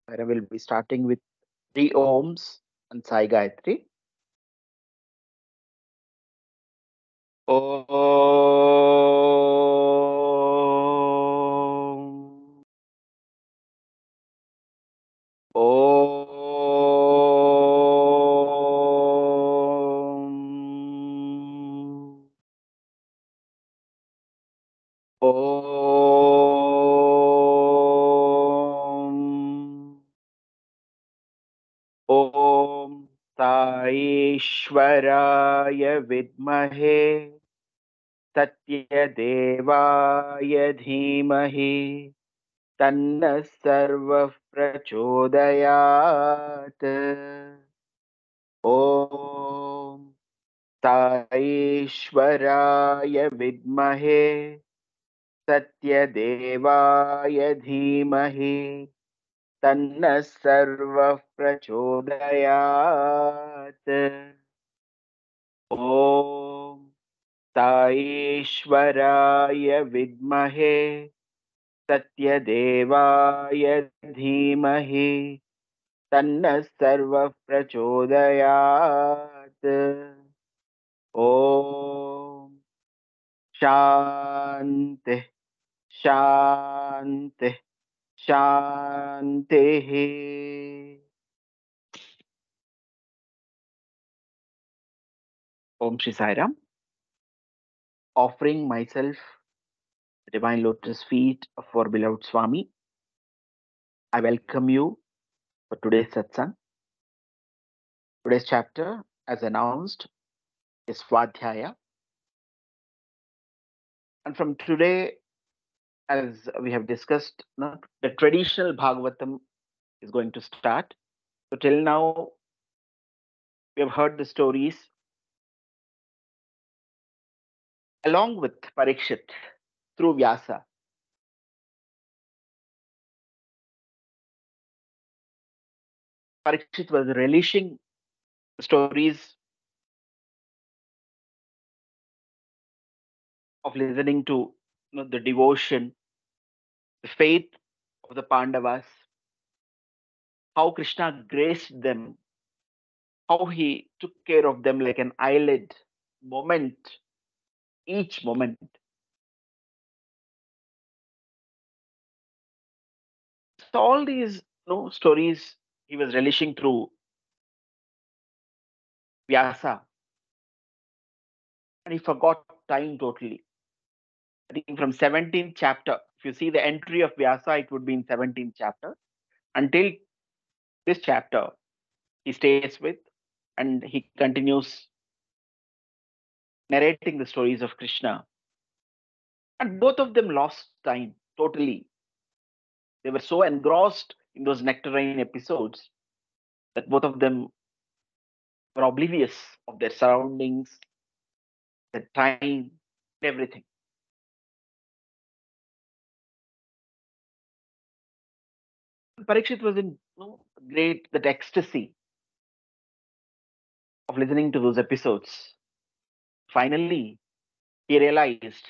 where I will be starting with 3 ohms and Sai Gayatri. Om. Om. Om. Om Saishwaraya Vidmahe Satyadevaya Dhimahi Tanna Sarva Prachodayat. Om Saishwaraya Vidmahe Satyadevaya Dhimahi Tanna Sarva Prachodayat. Om Saishwaraya Vidmahe Satyadevaya Dhimahi Tanna Sarva Prachodayat. Om Shanti Shanti Shanti. Om Shri Sai Ram. Offering myself the divine lotus feet of our beloved Swami, I welcome you for today's satsang. Today's chapter, as announced, is Swādhyāya. And from today, as we have discussed, the traditional Bhagavatam is going to start. So till now, we have heard the stories along with Parikshith through Vyasa. Parikshith was relishing the stories of listening to the devotion, the faith of the Pandavas, how Krishna graced them, how he took care of them like an eyelid, moment, each moment. So all these stories he was relishing through Vyasa, and he forgot time totally. I think from 17th chapter, if you see the entry of Vyasa, it would be in 17th chapter. Until this chapter, he stays with and he continues narrating the stories of Krishna. And both of them lost time totally. They were so engrossed in those nectarine episodes that both of them were oblivious of their surroundings, the time, everything. Parikshit was in great that ecstasy of listening to those episodes. Finally, he realized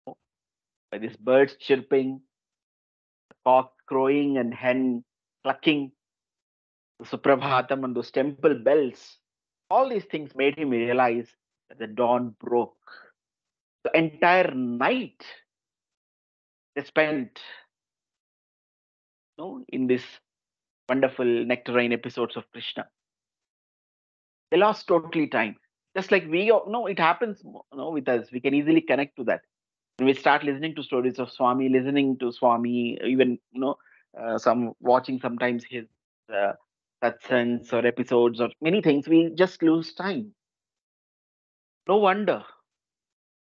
by these birds chirping, cock crowing, and hen clucking, the Suprabhatam and those temple bells, all these things made him realize that the dawn broke. The entire night they spent in this wonderful nectarine episodes of Krishna. They lost totally time. Just like we know, it happens with us. We can easily connect to that. When we start listening to stories of Swami, listening to Swami, even some watching sometimes his satsangs or episodes or many things, we just lose time. No wonder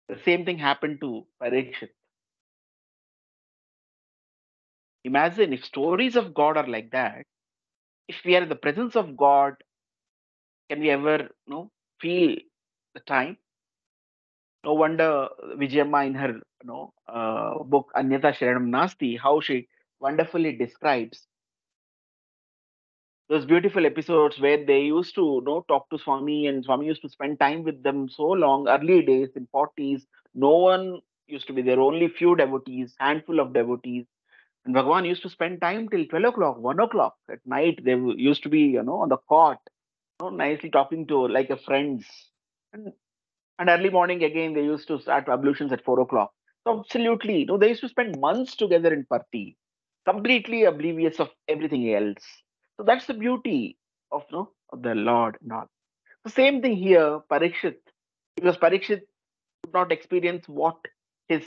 the same thing happened to Parikshit. Imagine if stories of God are like that. If we are in the presence of God, can we ever feel the time? No wonder Vijayamma in her book Anyata Sharanam Nasti, how she wonderfully describes those beautiful episodes where they used to talk to Swami, and Swami used to spend time with them so long, early days in 40s. No one used to be there, only few devotees, handful of devotees. And Bhagavan used to spend time till 12 o'clock, 1 o'clock at night. They used to be, on the court, nicely talking to like a friends. And, and early morning again, they used to start ablutions at 4 o'clock. So absolutely, they used to spend months together in Parti, completely oblivious of everything else. So that's the beauty of, of the Lord and all. The same thing here, Parikshith, because Parikshith could not experience what his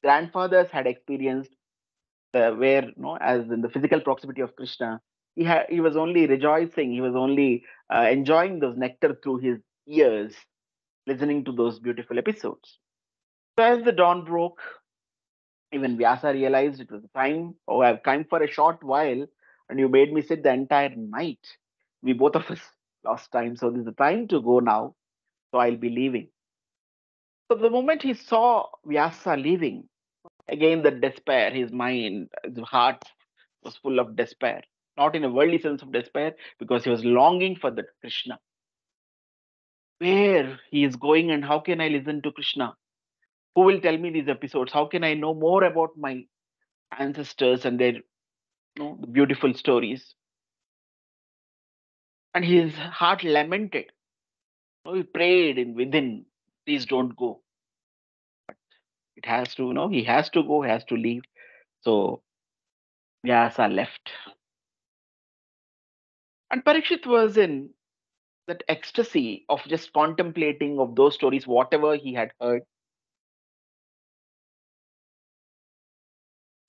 grandfathers had experienced, where, as in the physical proximity of Krishna, he was only rejoicing, he was only enjoying those nectar through his ears, listening to those beautiful episodes. So as the dawn broke, even Vyasa realized it was time. Oh, I've come for a short while, and you made me sit the entire night. We both of us lost time, so this is the time to go now. So I'll be leaving. So the moment he saw Vyasa leaving, again the despair, his mind, his heart was full of despair. Not in a worldly sense of despair, because he was longing for the Krishna. Where he is going and how can I listen to Krishna? Who will tell me these episodes? How can I know more about my ancestors and their beautiful stories? And his heart lamented. He prayed in within, please don't go. It has to, he has to go, has to leave. So Vyasa left. And Parikshit was in that ecstasy of just contemplating of those stories, whatever he had heard,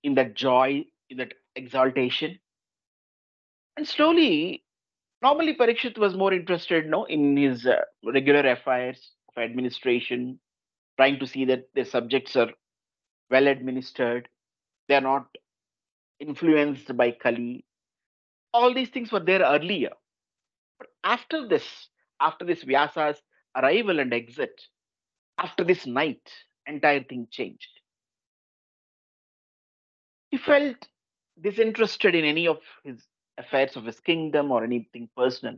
in that joy, in that exaltation. And slowly, normally Parikshit was more interested, in his regular affairs of administration, trying to see that their subjects are well administered, they are not influenced by Kali. All these things were there earlier. But after this Vyasa's arrival and exit, after this night, entire thing changed. He felt disinterested in any of his affairs of his kingdom or anything personal.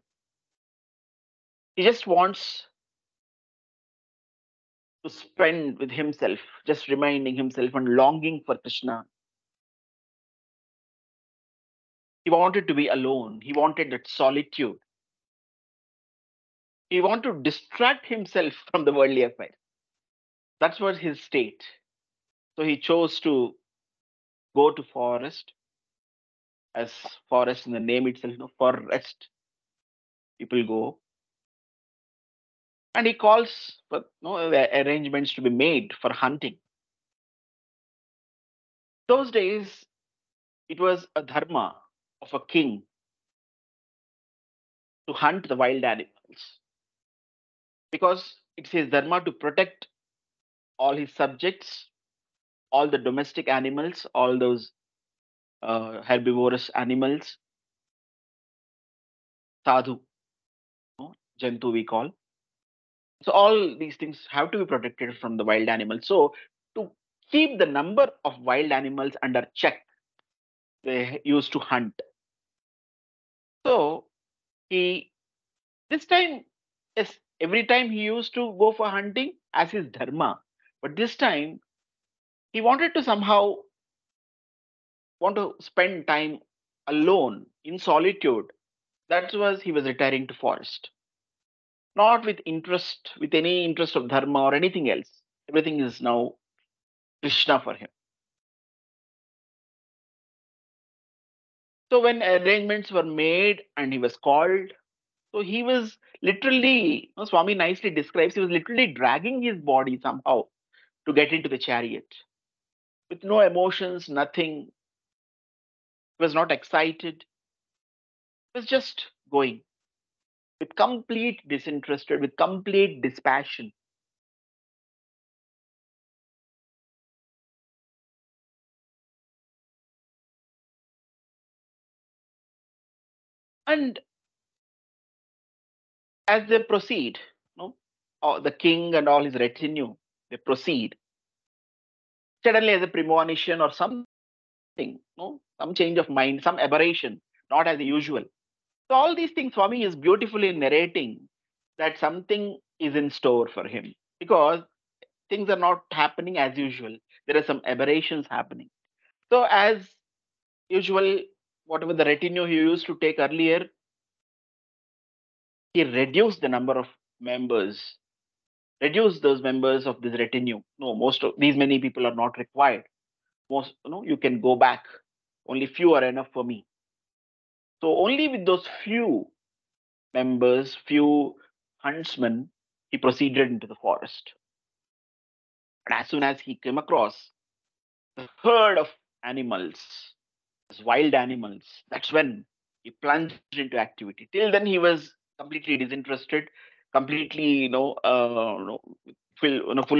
He just wants to spend with himself, just reminding himself and longing for Krishna. He wanted to be alone. He wanted that solitude. He wanted to distract himself from the worldly affairs. That's what his state. So he chose to go to forest, as forest in the name itself, for rest. People go. And he calls for the arrangements to be made for hunting. Those days, it was a dharma of a king to hunt the wild animals, because it's his dharma to protect all his subjects, all the domestic animals, all those herbivorous animals, sadhu, jantu we call. So all these things have to be protected from the wild animals. So to keep the number of wild animals under check, they used to hunt. So he this time, yes, every time he used to go for hunting as his dharma, but this time he wanted to somehow want to spend time alone in solitude. That was he was retiring to forest, not with interest, with any interest of dharma or anything else. Everything is now Krishna for him. So when arrangements were made and he was called, so he was literally, Swami nicely describes, he was literally dragging his body somehow to get into the chariot with no emotions, nothing. He was not excited. He was just going with complete disinterested, with complete dispassion. And as they proceed, the king and all his retinue, they proceed. Suddenly, as a premonition or something, some change of mind, some aberration, not as usual. So all these things, Swami is beautifully narrating that something is in store for him, because things are not happening as usual. There are some aberrations happening. So as usual, whatever the retinue he used to take earlier, he reduced the number of members, reduced those members of this retinue. No, most of these many people are not required. Most, you can go back. Only few are enough for me. So only with those few members, few huntsmen, he proceeded into the forest. And as soon as he came across the herd of animals, wild animals, that's when he plunged into activity. Till then, he was completely disinterested, completely, full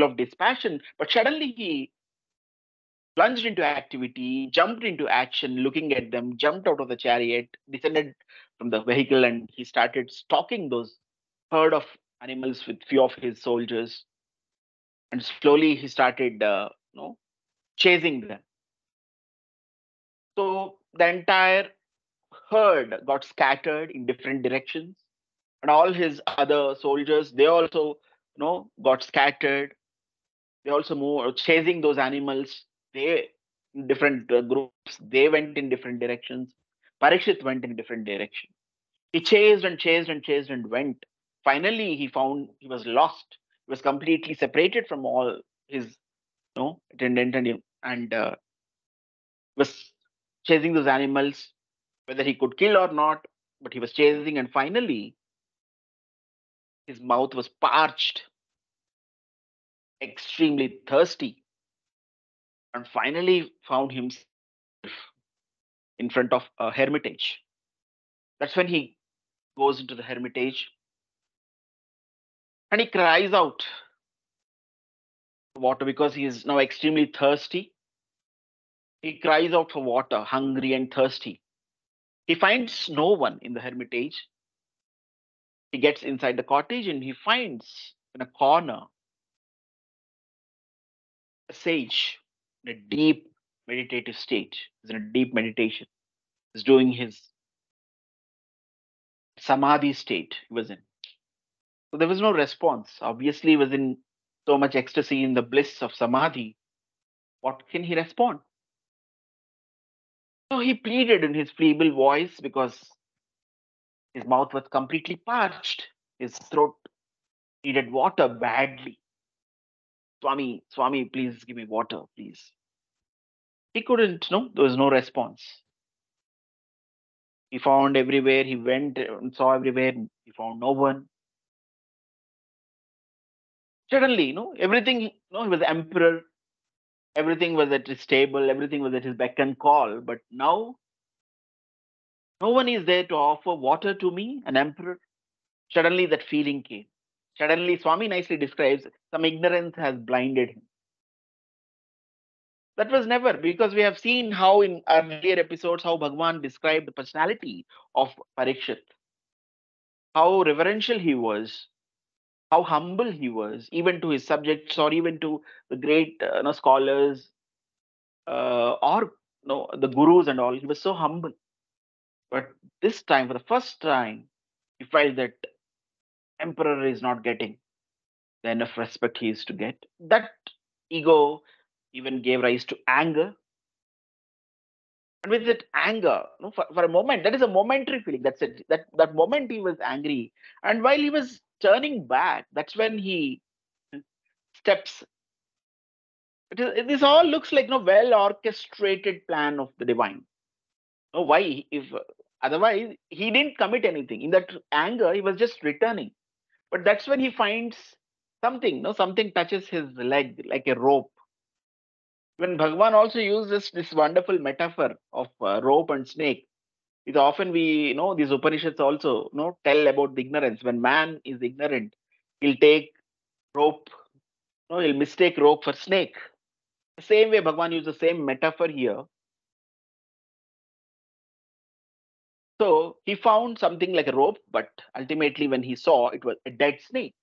of dispassion. But suddenly, he plunged into activity, jumped into action, looking at them, jumped out of the chariot, descended from the vehicle, and he started stalking those herd of animals with few of his soldiers. And slowly, he started, chasing them. So the entire herd got scattered in different directions, and all his other soldiers, they also, got scattered. They also moved chasing those animals. They, in different groups, they went in different directions. Parikshith went in different direction. He chased and chased and chased and went. Finally, he found he was lost. He was completely separated from all his, attendant, and was chasing those animals, whether he could kill or not, but he was chasing, and finally his mouth was parched, extremely thirsty, and finally found himself in front of a hermitage. That's when he goes into the hermitage and he cries out for water because he is now extremely thirsty. He cries out for water, hungry and thirsty. He finds no one in the hermitage. He gets inside the cottage and he finds in a corner a sage in a deep meditative state. He's in a deep meditation. He's doing his Samadhi state he was in. So there was no response. Obviously, he was in so much ecstasy in the bliss of Samadhi. What can he respond? So he pleaded in his feeble voice because his mouth was completely parched. His throat needed water badly. Swami, Swami, please give me water, please. He couldn't, no, there was no response. He found everywhere, he went and saw everywhere, he found no one. Suddenly, everything, he was emperor, everything was at his table, everything was at his beck and call. But now, no one is there to offer water to me, an emperor. Suddenly, that feeling came. Suddenly, Swami nicely describes some ignorance has blinded him. That was never, because we have seen how in earlier episodes how Bhagwan described the personality of Parikshit, how reverential he was, how humble he was, even to his subjects or even to the great scholars or the gurus and all. He was so humble. But this time, for the first time, he felt that emperor is not getting the enough respect he is to get. That ego even gave rise to anger. And with that anger, for a moment, that is a momentary feeling. That's it. That moment he was angry. And while he was turning back, that's when he steps. This all looks like well orchestrated plan of the divine. Why? If otherwise he didn't commit anything. In that anger, he was just returning. But that's when he finds something. Something touches his leg like a rope. When Bhagwan also uses this wonderful metaphor of rope and snake, is often we these Upanishads also tell about the ignorance. When man is ignorant, he'll take rope, he'll mistake rope for snake. The same way Bhagwan used the same metaphor here. So he found something like a rope, but ultimately when he saw it was a dead snake.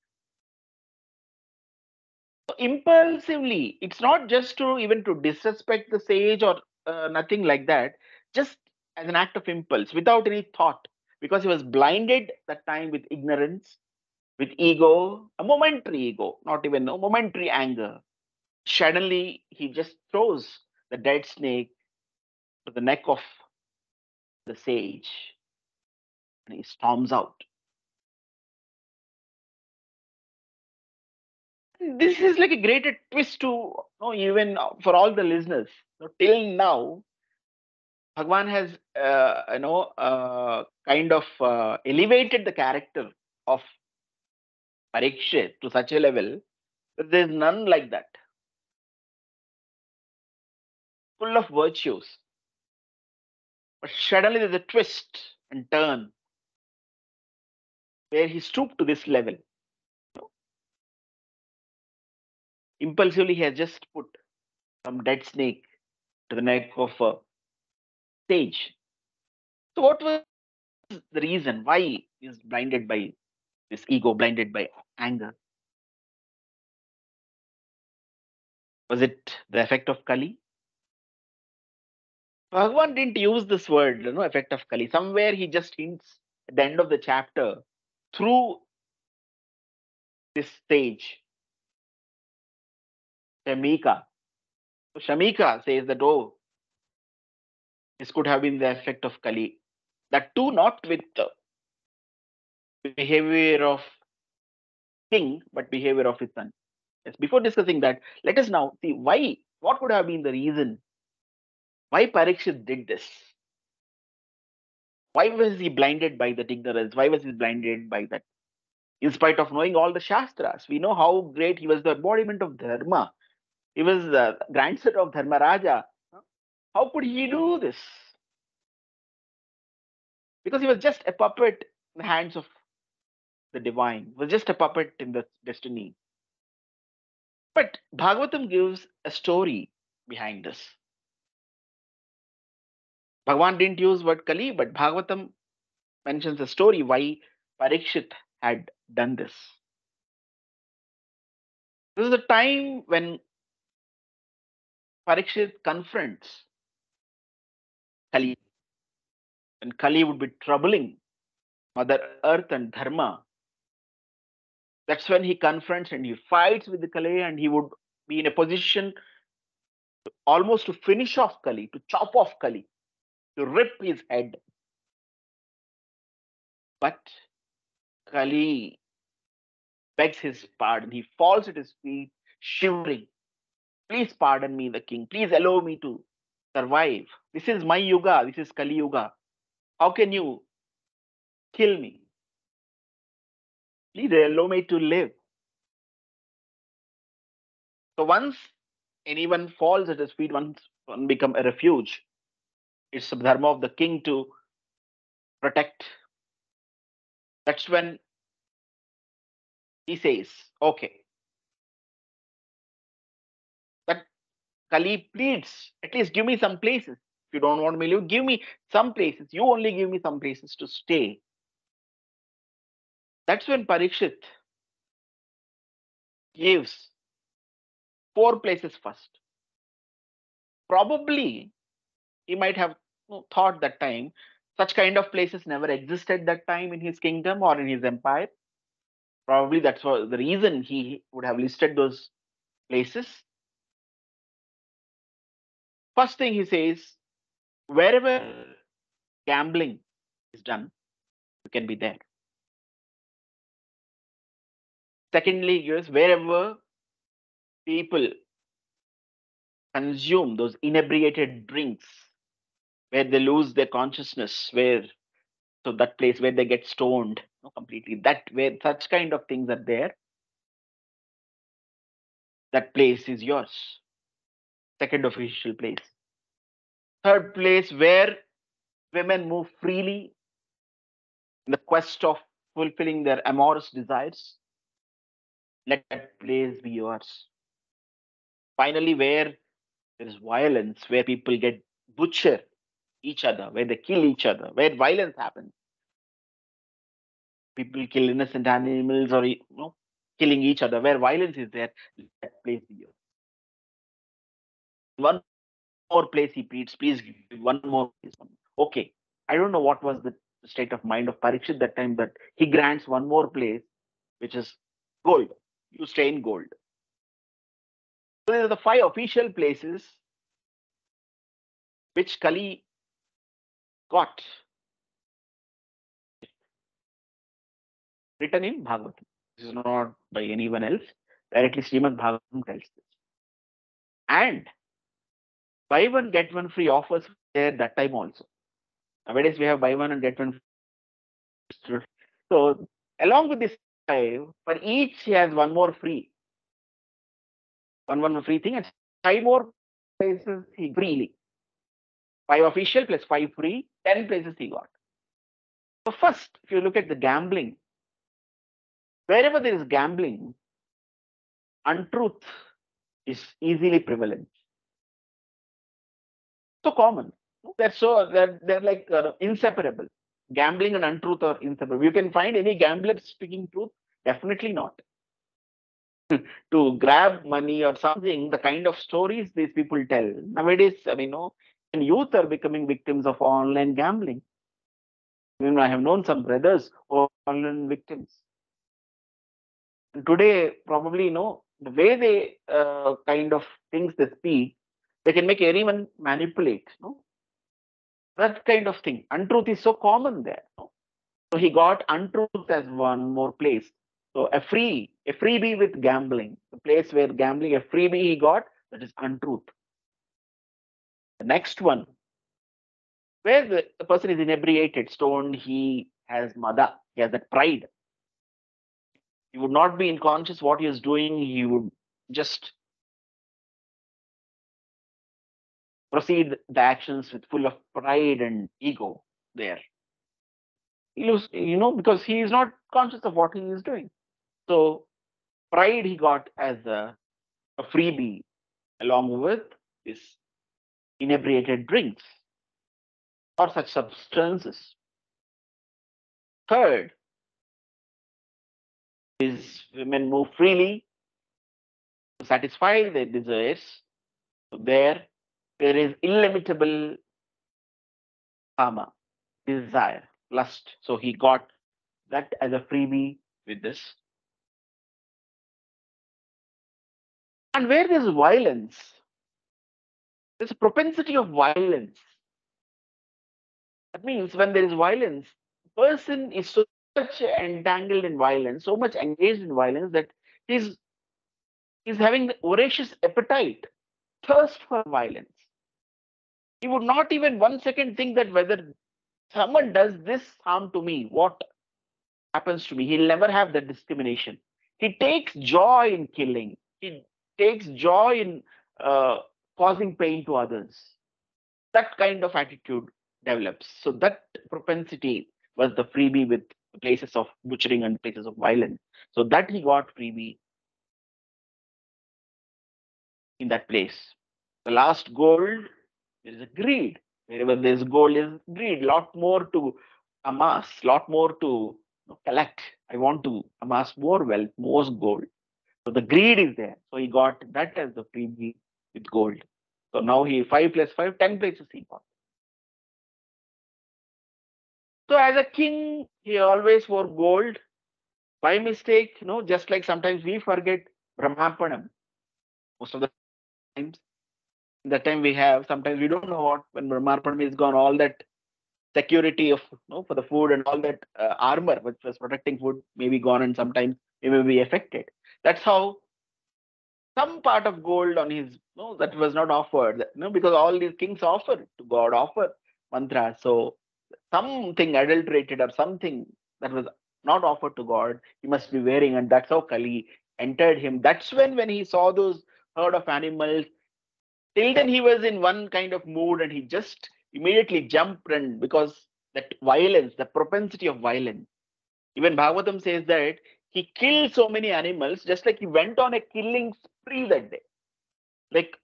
So impulsively, it's not just to even to disrespect the sage or nothing like that, just as an act of impulse without any thought, because he was blinded that time with ignorance, with ego, a momentary ego, not even a momentary anger. Suddenly, he just throws the dead snake to the neck of the sage and he storms out. This is like a great twist to even for all the listeners. So till now, Bhagwan has kind of elevated the character of Parikshit to such a level that there is none like that. Full of virtues. But suddenly there's a twist and turn where he stooped to this level. Impulsively, he has just put some dead snake to the neck of a sage. So, what was the reason why he is blinded by this ego, blinded by anger? Was it the effect of Kali? Bhagavan didn't use this word, effect of Kali. Somewhere he just hints at the end of the chapter through this sage, Shamika. So Shamika says that, oh, this could have been the effect of Kali. That too, not with the behavior of king, but behavior of his son. Yes, before discussing that, let us now see why, what could have been the reason why Parikshit did this? Why was he blinded by that ignorance? Why was he blinded by that? In spite of knowing all the Shastras, we know how great he was, the embodiment of Dharma. He was the grandson of Dharmaraja. How could he do this? Because he was just a puppet in the hands of the divine, he was just a puppet in the destiny. But Bhagavatam gives a story behind this. Bhagavan didn't use word Kali, but Bhagavatam mentions a story why Parikshit had done this. This is the time when Parikshit confronts Kali, when Kali would be troubling Mother Earth and Dharma. That's when he confronts and he fights with the Kali, and he would be in a position almost to finish off Kali, to chop off Kali, to rip his head. But Kali begs his pardon. He falls at his feet, shivering. Please pardon me, the king. Please allow me to survive. This is my yuga. This is Kali Yuga. How can you kill me? Please allow me to live. So once anyone falls at his feet, one become a refuge. It's the dharma of the king to protect. That's when he says, okay, that Kali pleads, at least give me some places. If you don't want me to live, give me some places. You only give me some places to stay. That's when Parikshit gives 4 places first. Probably he might have thought that time such kind of places never existed that time in his kingdom or in his empire. Probably that's what the reason he would have listed those places. First thing he says, wherever gambling is done, you can be there. Secondly, yes, wherever people consume those inebriated drinks, where they lose their consciousness, where so that place where they get stoned completely, that where such kind of things are there, that place is yours. Second official place. Third place, where women move freely in the quest of fulfilling their amorous desires, let that place be yours. Finally, where there is violence, where people get butcher each other, where they kill each other, where violence happens, people kill innocent animals or killing each other, where violence is there, let that place be yours. One more place he please give one more place. Okay, I don't know what was the state of mind of Parikshit that time, but he grants one more place, which is gold. You stay in gold. So these are the 5 official places which Kali got, written in Bhagavatam. This is not by anyone else. Directly Srimad Bhagavatam tells this. And buy one get one free offers there that time also. Nowadays we have buy one and get one free. So along with this 5, for each he has one more free. One free thing, and 5 more places he freely. 5 official plus 5 free, 10 places he got. So first, if you look at the gambling, wherever there is gambling, untruth is easily prevalent. So common. They're like inseparable. Gambling and untruth are inseparable. You can find any gambler speaking truth? Definitely not. To grab money or something, the kind of stories these people tell nowadays, and youth are becoming victims of online gambling. I have known some brothers who are online victims. And today, probably, the way they kind of things they speak, they can make anyone manipulate. That kind of thing. Untruth is so common there. So he got untruth as one more place. So a freebie with gambling, the place where gambling, a freebie he got, that is untruth. The next one, where the person is inebriated, stoned, he has mada, he has that pride. He would not be unconscious what he is doing, he would just proceed the actions with full of pride and ego there. Because he is not conscious of what he is doing. So pride he got as a freebie along with this inebriated drinks or such substances. Third is women move freely to satisfy their desires. So there is illimitable kama, desire, lust. So he got that as a freebie with this. And where there's violence, there's a propensity of violence. That means when there is violence, the person is so much entangled in violence, so much engaged in violence that he's having the voracious appetite, thirst for violence. He would not even 1 second think that whether someone does this harm to me, what happens to me. He'll never have that discrimination. He takes joy in killing. He takes joy in causing pain to others. That kind of attitude develops. So that propensity was the freebie with places of butchering and places of violence. So that he got freebie in that place. The last gold, there is a greed. Wherever there's gold is greed. Lot more to amass, lot more to collect. I want to amass more wealth, more gold. So the greed is there. So he got that as the freebie with gold. So now he 5 plus 5, 10 places he got. So as a king, he always wore gold. By mistake, just like sometimes we forget Brahmapanam. Most of the times, that time we have, sometimes we don't know what, when Brahmapanam is gone, all that security of, for the food and all that armor which was protecting food may be gone and sometimes it may be affected. That's how some part of gold on his, that was not offered, because all these kings offer to God, offer mantra. So something adulterated or something that was not offered to God, he must be wearing, and that's how Kali entered him. That's when he saw those herd of animals. Till then he was in one kind of mood, and he just immediately jumped, and because that violence, the propensity of violence. Even Bhagavatam says that he killed so many animals, just like he went on a killing spree that day. Like,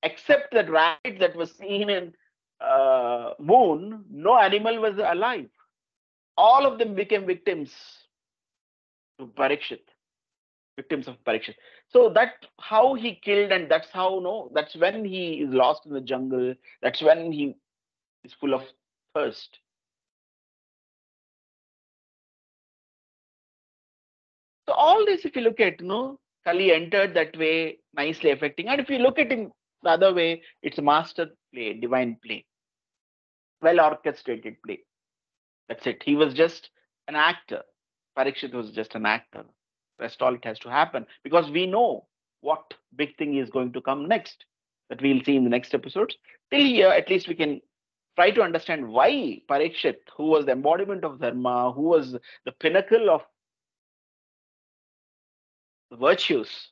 except that rat that was seen in moon, no animal was alive. All of them became victims to Parikshith, victims of Parikshith. So that how he killed, and that's how that's when he is lost in the jungle. That's when he is full of thirst. So all this, if you look at, Kali entered that way, nicely affecting. And if you look at him The other way, it's a master play, divine play, well orchestrated play. That's it. He was just an actor. Parikshit was just an actor. Rest all it has to happen because we know what big thing is going to come next that we'll see in the next episodes. Till here, at least we can try to understand why Parikshit, who was the embodiment of Dharma, who was the pinnacle of the virtues,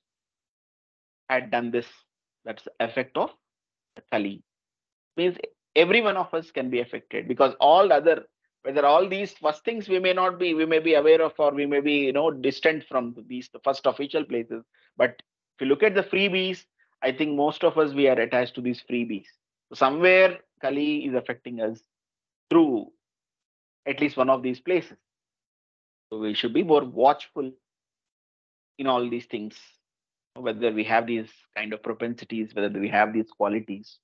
had done this. That's the effect of the Kali. Means every one of us can be affected because all other, whether all these first things we may be aware of, or we may be distant from these the first official places. But if you look at the freebies, I think most of us we are attached to these freebies. So somewhere Kali is affecting us through at least one of these places. So we should be more watchful in all these things, whether we have these kind of propensities, whether we have these qualities.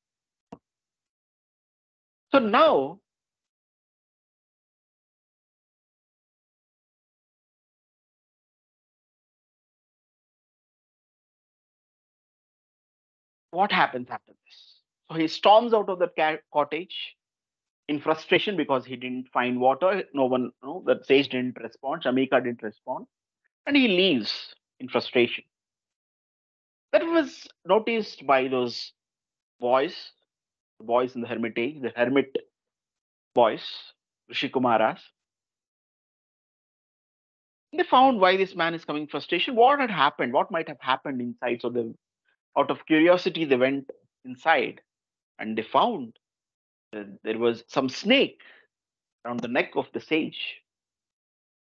So now, what happens after this? So he storms out of the cottage in frustration because he didn't find water. No one, no, the sage didn't respond. Shamika didn't respond. And he leaves in frustration. That was noticed by those boys, the boys in the hermitage, the hermit boys, Rishikumaras. They found why this man is coming frustration. What had happened? What might have happened inside? So they, out of curiosity, they went inside and they found there was some snake around the neck of the sage.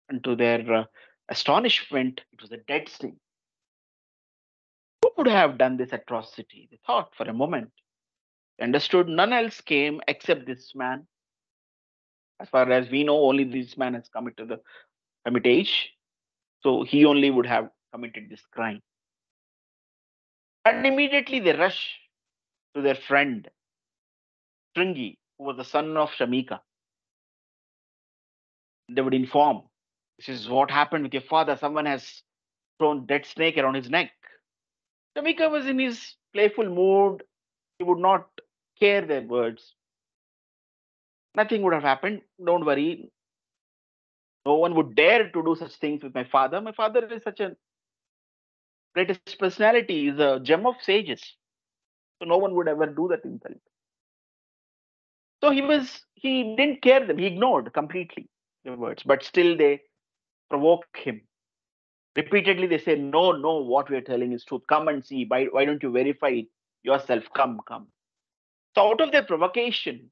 And to their astonishment, it was a dead snake. Who could have done this atrocity? They thought for a moment. They understood none else came except this man. As far as we know, only this man has come into the hermitage. So he only would have committed this crime. And immediately they rush to their friend, Shringi, who was the son of Shamika. They would inform, this is what happened with your father. Someone has thrown dead snake around his neck. Shamika was in his playful mood. He would not care their words. Nothing would have happened. Don't worry. No one would dare to do such things with my father. My father is such a greatest personality. He's a gem of sages. So no one would ever do that insult. So he didn't care them. He ignored completely the words, but still they provoke him. Repeatedly they say, no, no, what we are telling is truth. Come and see. Why don't you verify it yourself? Come, come. So out of their provocation,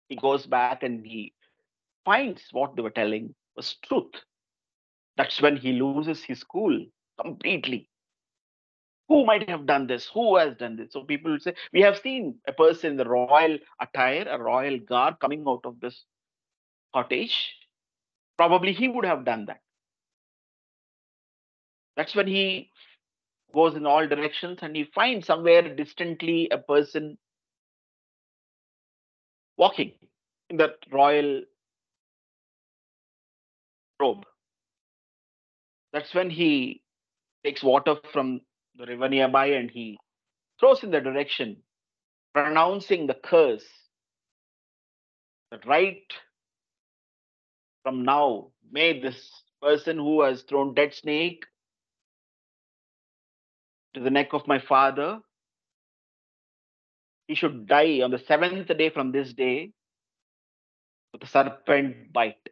he goes back and he finds what they were telling was truth. That's when he loses his cool completely. Who might have done this? Who has done this? So people will say, we have seen a person in the royal attire, a royal garb coming out of this cottage. Probably he would have done that. That's when he goes in all directions and he finds somewhere distantly a person walking in that royal robe. That's when he takes water from the river nearby and he throws in the direction, pronouncing the curse that right from now, may this person who has thrown dead snake to the neck of my father, he should die on the seventh day from this day with a serpent bite.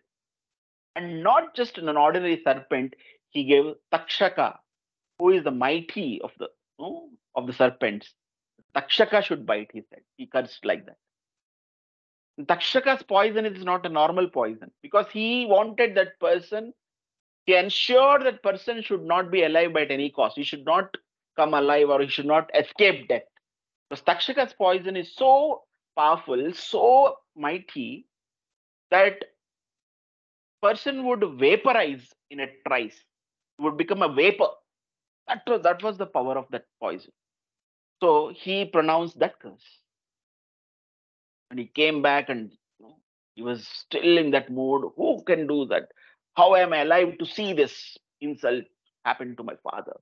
And not just an ordinary serpent, he gave Takshaka, who is the mighty of the serpents. Takshaka should bite, he said. He cursed like that. Takshaka's poison is not a normal poison because he wanted that person, he ensured that person should not be alive by any cost. He should not come alive or he should not escape death. Because Takshaka's poison is so powerful, so mighty that person would vaporize in a trice, would become a vapor. That was the power of that poison. So he pronounced that curse. And he came back and he was still in that mood. Who can do that? How am I alive to see this insult happen to my father?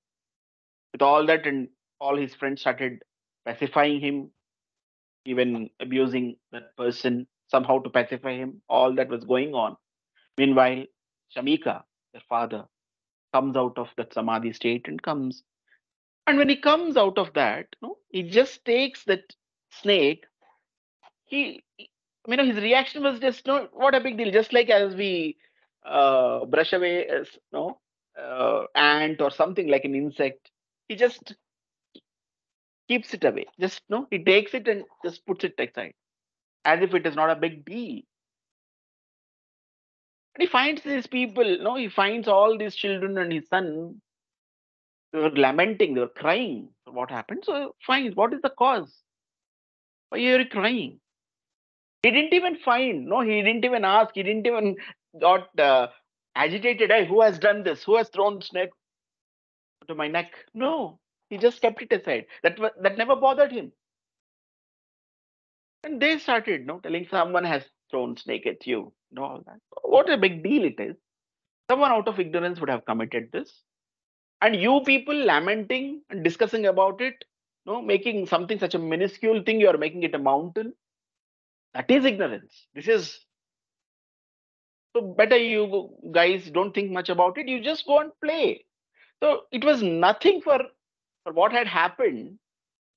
With all that, and all his friends started pacifying him, even abusing that person somehow to pacify him. All that was going on. Meanwhile, Shamika, their father, comes out of that samadhi state and comes. And when he comes out of that, no, he just takes that snake. His reaction was just, no, what a big deal. Just like as we brush away, as no, ant or something like an insect, he just keeps it away. Just no, he takes it and just puts it aside, as if it is not a big deal. And he finds these people, no, he finds all these children and his son, they were lamenting, they were crying for what happened. So finds what is the cause? Why are you crying? He didn't even find, no, he didn't even ask, he didn't even got agitated. Hey, who has done this? Who has thrown snake to my neck? No, he just kept it aside. That never bothered him. And they started, no, telling someone has thrown snake at you, all that. What a big deal it is. Someone out of ignorance would have committed this. And you people lamenting and discussing about it, no, making something such a minuscule thing, you are making it a mountain. That is ignorance. This is so better you guys don't think much about it. You just go and play. So it was nothing for what had happened,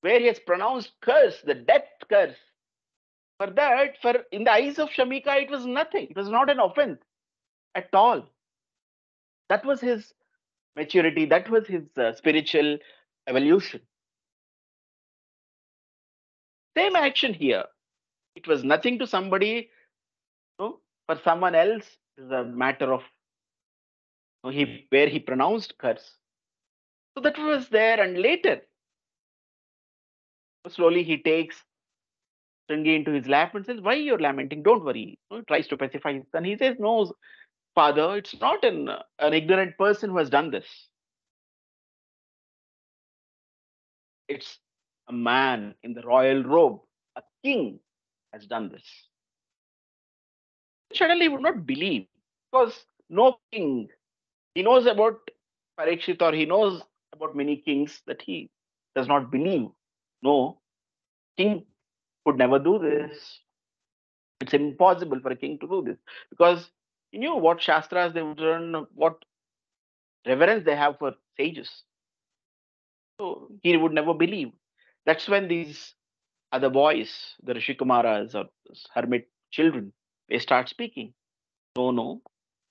where he has pronounced curse, the death curse. For that, for in the eyes of Shamika, it was nothing. It was not an offense at all. That was his maturity. That was his spiritual evolution. Same action here. It was nothing to somebody. No, for someone else, it is a matter of where he pronounced curse. So that was there, and later, slowly he takes Sringi into his lap and says, "Why you're lamenting? Don't worry." He tries to pacify his son. He says, "No, father, it's not an ignorant person who has done this. It's a man in the royal robe, a king has done this." Suddenly, he would not believe because no king, he knows about Parikshith or he knows about many kings that he does not believe. No, king could never do this. It's impossible for a king to do this because he knew what shastras they would learn, what reverence they have for sages. So he would never believe. That's when these other boys, the Rishikumaras or hermit children, they start speaking. No, no,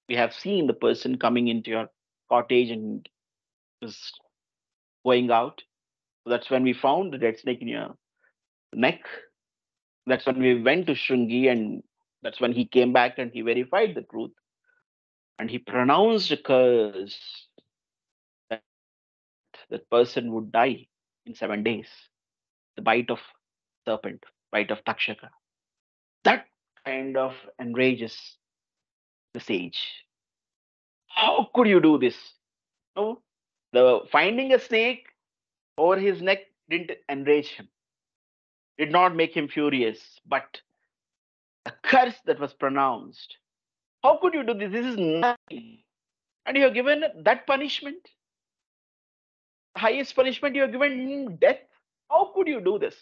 we have seen the person coming into your cottage and is going out. So that's when we found the dead snake in your neck. That's when we went to Shringi, and that's when he came back and he verified the truth. And he pronounced a curse that that person would die in 7 days. The bite of serpent, bite of Takshaka. That kind of enrages the sage. How could you do this? No, the finding a snake over his neck didn't enrage him, did not make him furious, but the curse that was pronounced. How could you do this? This is nothing. And you are given that punishment, the highest punishment, you are given death. How could you do this?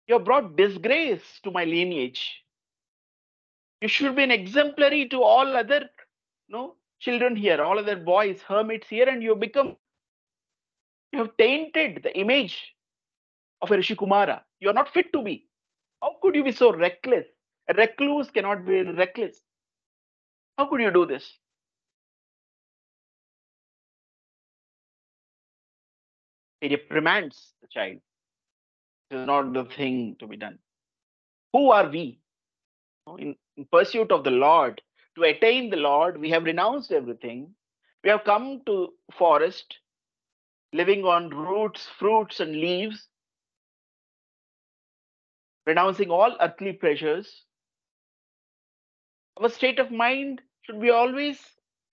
You have brought disgrace to my lineage. You should be an exemplary to all other no children here, all other boys, hermits here, and you have tainted the image of a Rishi Kumara. You are not fit to be. How could you be so reckless? A recluse cannot be reckless. How could you do this? He reprimands the child. This is not the thing to be done. Who are we? In pursuit of the Lord, to attain the Lord, we have renounced everything. We have come to forest, living on roots, fruits, and leaves, renouncing all earthly pleasures. Our state of mind should be always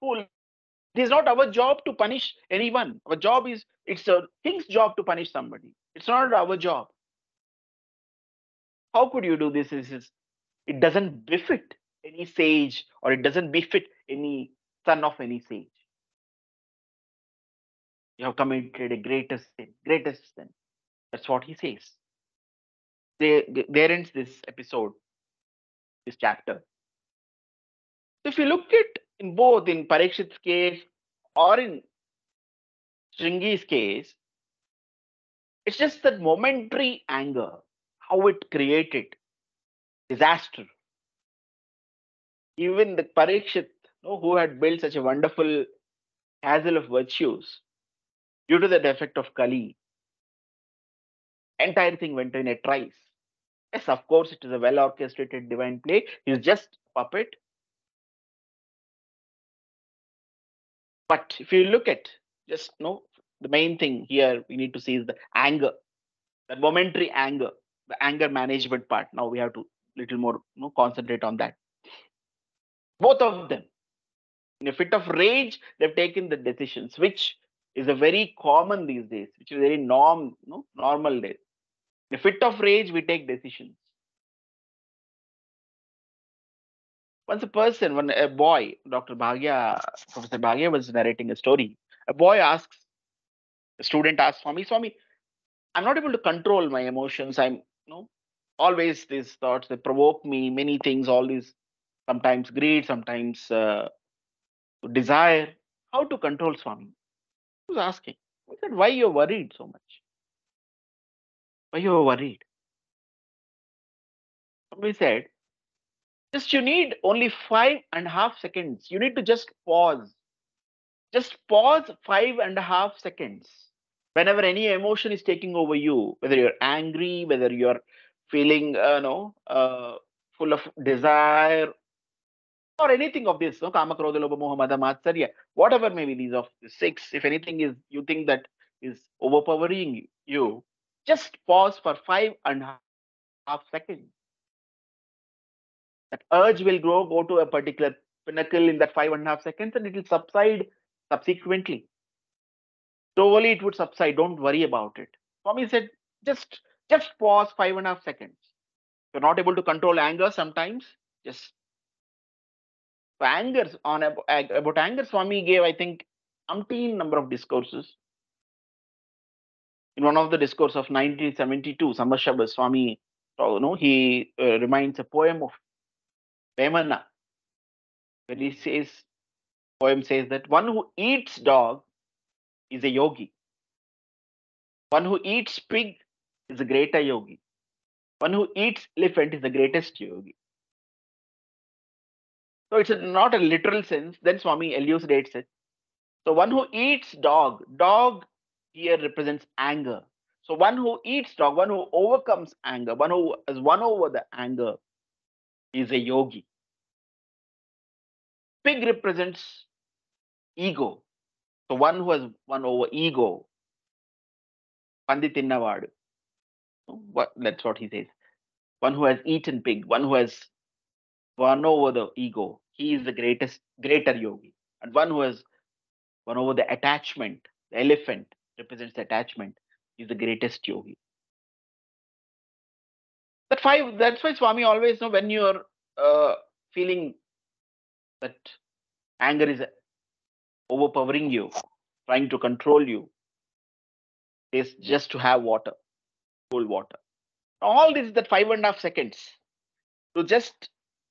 cool. It is not our job to punish anyone. Our job is, it's a king's job to punish somebody. It's not our job. How could you do this? It doesn't befit any sage, or it doesn't befit any son of any sage. You have committed a greatest sin, greatest sin. That's what he says. There ends this episode, this chapter. So if you look at in both in Parikshith's case or in Shringi's case, it's just that momentary anger, how it created disaster. Even the Parikshith, who had built such a wonderful castle of virtues, due to the defect of Kali, entire thing went in a trice. Yes, of course, it is a well orchestrated divine play. He's just a puppet. But if you look at just the main thing here we need to see is the anger, that momentary anger, the anger management part. Now we have to little more concentrate on that. Both of them, in a fit of rage, they've taken the decisions, which is a very common these days, which is very normal days. In a fit of rage, we take decisions. Once a boy, Professor Bhagya was narrating a story. A boy asks, a student asks Swami, I'm not able to control my emotions. I'm, always these thoughts, they provoke me, many things, all these, sometimes greed, sometimes desire. How to control, Swami? He was asking. I said, why you're worried so much? Why you're worried? Somebody said, just you need only 5.5 seconds. You need to just pause. Just pause 5.5 seconds. Whenever any emotion is taking over you, whether you're angry, whether you're feeling, full of desire, or anything of this, kama, krodha, lobha, moha, mada, matsarya, whatever may be these of the six, if anything is you think that is overpowering you, just pause for 5.5 seconds. That urge will go to a particular pinnacle in that 5.5 seconds, and it will subside subsequently. Slowly it would subside. Don't worry about it. Swami said, just pause 5.5 seconds. You're not able to control anger sometimes. Just anger about anger, Swami gave, I think, umpteen number of discourses. In one of the discourse of 1972, Samashaba Swami, he reminds a poem of Vemana, where he says, poem says that one who eats dog is a yogi. One who eats pig is a greater yogi. One who eats elephant is the greatest yogi. So it's not a literal sense. Then Swami elucidates it. So one who eats dog here represents anger. So one who eats dog, one who overcomes anger, one who has won over the anger is a yogi. Pig represents ego. So one who has won over ego, Panditinnavadu. That's what he says. One who has eaten pig, one who has won over the ego, he is the greater yogi. And one who has won over the attachment, the elephant represents the attachment, is the greatest yogi. That's why Swami always know when you're feeling that anger is overpowering you, trying to control you, is just to have water, cold water. All this is that 5.5 seconds to just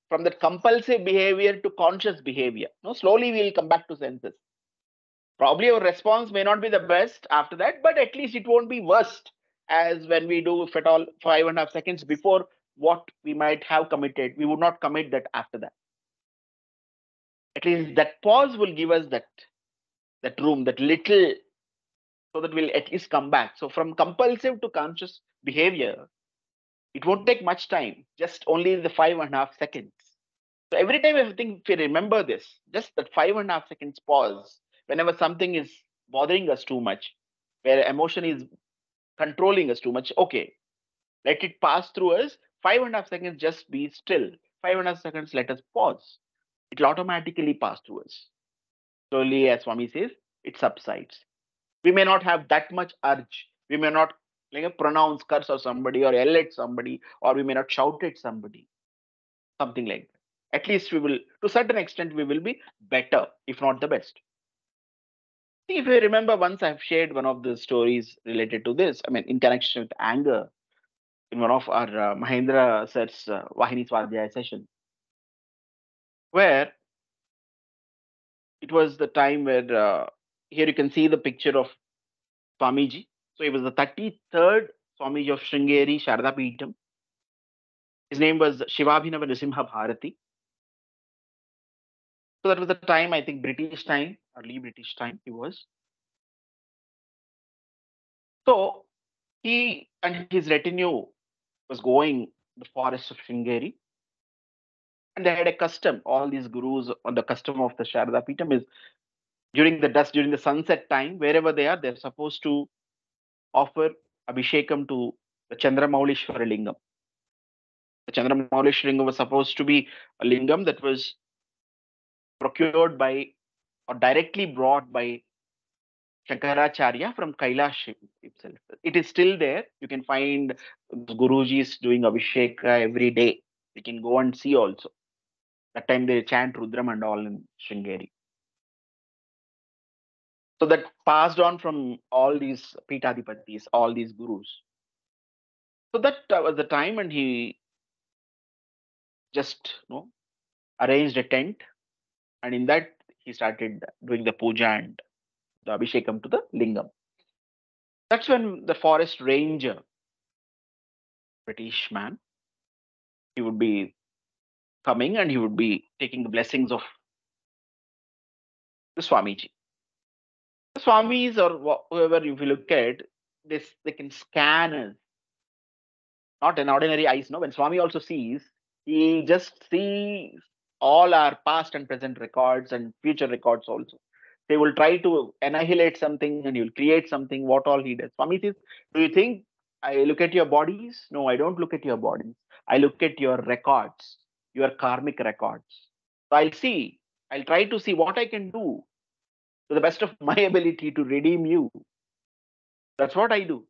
from that compulsive behavior to conscious behavior. Slowly we'll come back to senses. Probably our response may not be the best after that, but at least it won't be worst as when we do, if at all, 5.5 seconds before what we might have committed. We would not commit that after that. At least that pause will give us that room, that little, so that we'll at least come back. So from compulsive to conscious behavior, it won't take much time, just only the 5.5 seconds. So every time I think if we remember this, just that 5.5 seconds pause, whenever something is bothering us too much, where emotion is controlling us too much, okay, let it pass through us. 5.5 seconds, just be still. 5.5 seconds, let us pause. It will automatically pass through us. Slowly, as Swami says, it subsides. We may not have that much urge. We may not pronounce curse of somebody or yell at somebody, or we may not shout at somebody. Something like that. At least we will, to a certain extent, we will be better, if not the best. See, if you remember, once I've shared one of the stories related to this, I mean, in connection with anger, in one of our Mahendra sir's Vahini Swādhyāya session, where it was the time where here you can see the picture of Swamiji. So he was the 33rd Swamiji of Sringeri Sharada Peetham. His name was Shivabhinava Nrsimha Bharati. So that was the time, I think, British time, early British time he was. So he and his retinue was going the forests of Sringeri, and they had a custom. All these gurus on the custom of the Sharada Peetham is during the sunset time, wherever they are, they're supposed to offer abhishekam to the Chandramaulishwara Lingam. The Chandramaulishwara Lingam was supposed to be a lingam that was procured by or directly brought by Shankaracharya from Kailash itself. It is still there. You can find Gurujis doing Abhishek every day. You can go and see also. That time they chant Rudram and all in Sringeri. So that passed on from all these Pitadipatis, all these Gurus. So that was the time, and he just arranged a tent, and in that he started doing the puja and the Abhishekam to the Lingam. That's when the forest ranger, British man, he would be coming and he would be taking the blessings of the Swamiji. The Swamis or whoever, if you look at this, they can scan us, not an ordinary eyes. No, when Swami also sees, he just sees all our past and present records and future records also. They will try to annihilate something and he will create something, what all he does. Swami says, do you think I look at your bodies? No, I don't look at your bodies. I look at your records, your karmic records. So I'll try to see what I can do to the best of my ability to redeem you. That's what I do.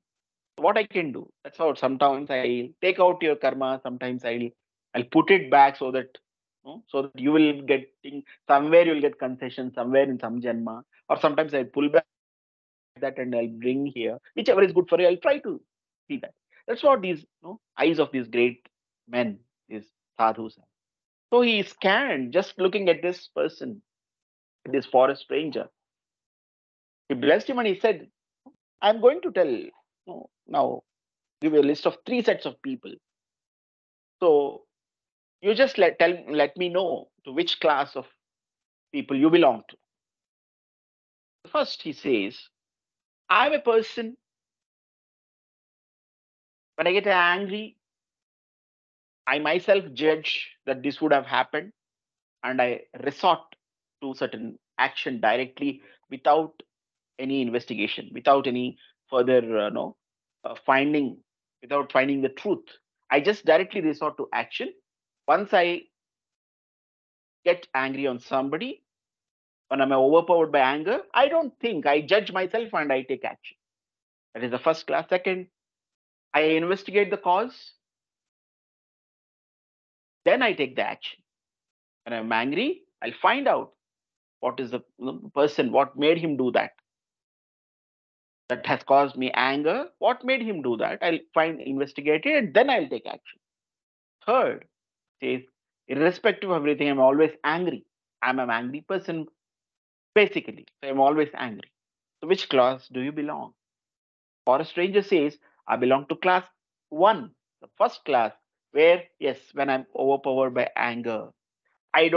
What I can do. That's how sometimes I'll take out your karma. Sometimes I'll put it back so that so that you will get somewhere you'll get concession somewhere in some janma, or sometimes I'll pull back that and I'll bring here whichever is good for you. I'll try to see that. That's what these eyes of these great men, these sadhus. So he scanned just looking at this person, this forest ranger. He blessed him and he said, I'm going to tell now give you a list of 3 sets of people. So you just let me know to which class of people you belong to. First, he says, I'm a person, when I get angry, I myself judge that this would have happened and I resort to certain action directly without any investigation, without any further finding, without finding the truth. I just directly resort to action. Once I get angry on somebody, when I'm overpowered by anger, I don't think, I judge myself and I take action. That is the first class. Second, I investigate the cause, then I take the action. When I'm angry, I'll find out what is the person, what made him do that. That has caused me anger. What made him do that? I'll investigate it, and then I'll take action. Third, says, irrespective of everything, I'm always angry. I'm an angry person, basically. So I'm always angry. So which class do you belong? Forest ranger says, I belong to class 1, the first class, where, yes, when I'm overpowered by anger, I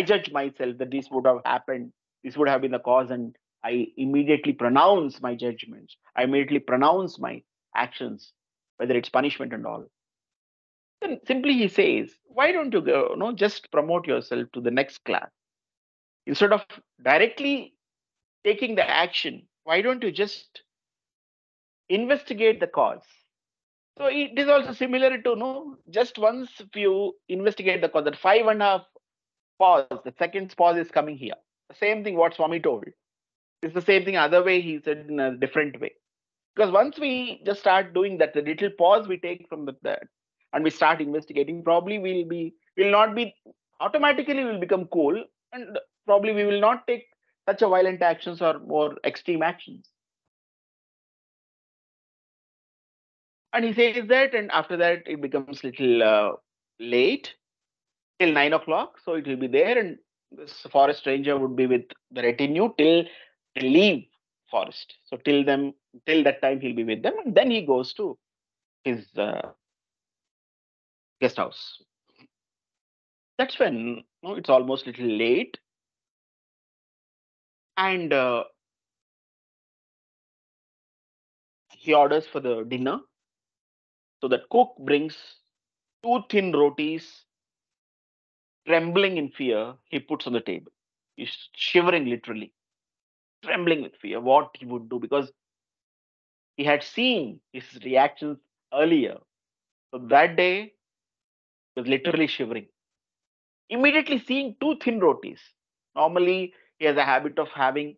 judge myself that this would have happened, this would have been the cause, and I immediately pronounce my judgments. I immediately pronounce my actions, whether it's punishment and all. Then simply he says, why don't you go, just promote yourself to the next class? Instead of directly taking the action, why don't you just investigate the cause? So it is also similar to just once if you investigate the cause, that 5.5 pause, the second pause is coming here. The same thing what Swami told. It's the same thing other way he said in a different way. Because once we just start doing that, the little pause we take from that and we start investigating, probably will not be automatically will become cool, and probably we will not take such a violent actions or more extreme actions. And he says that, and after that it becomes little late till 9 o'clock. So it will be there, and this forest ranger would be with the retinue till they leave forest. So till that time he'll be with them, and then he goes to his guest house. That's when it's almost little late, and he orders for the dinner. So that cook brings two thin rotis, trembling in fear. He puts on the table. He's shivering literally, trembling with fear. What he would do, because he had seen his reactions earlier. So that day he was literally shivering. Immediately seeing two thin rotis. Normally he has a habit of having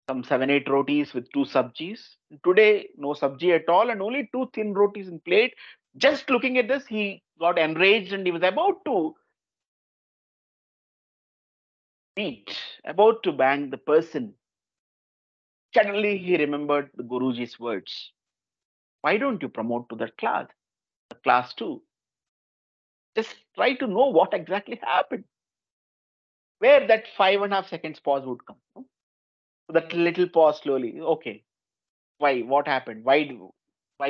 some 7, 8 rotis with two sabjis. Today, no sabji at all, and only two thin rotis in plate. Just looking at this, he got enraged and he was about to beat, about to bang the person. Suddenly, he remembered the Guruji's words. Why don't you promote to that class, the class two? Just try to know what exactly happened. Where that 5.5 seconds pause would come. No? So that little pause slowly. Okay, why? What happened? Why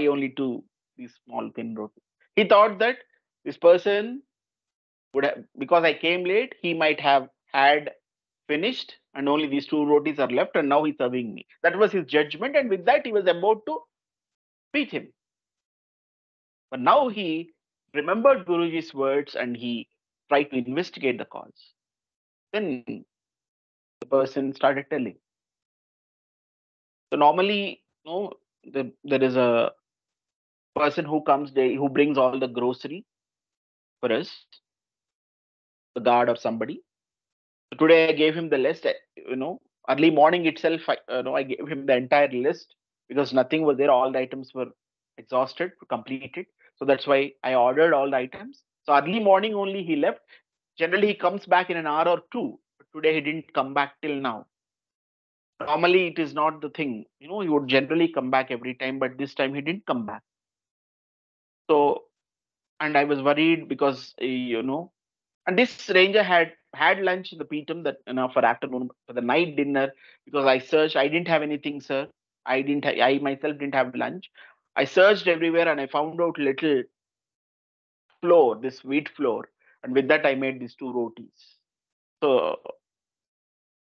only two these small thin rotis? He thought that this person would have, because I came late, he might have had finished and only these two rotis are left, and now he's serving me. That was his judgment, and with that he was about to beat him. But now he remembered Guruji's words and he tried to investigate the cause. Then the person started telling. So normally, there is a person who comes day who brings all the grocery for us, the guard or somebody. So today I gave him the list. Early morning itself, I gave him the entire list because nothing was there. All the items were exhausted, completed. So that's why I ordered all the items. So early morning only he left. Generally, he comes back in an hour or two. But today he didn't come back till now. Normally, it is not the thing. He would generally come back every time, but this time he didn't come back. So, and I was worried because, and this ranger had lunch in the Petam that for afternoon for the night dinner, because I searched. I didn't have anything, sir. I myself didn't have lunch. I searched everywhere and I found out little flour, this wheat flour, and with that I made these two rotis. So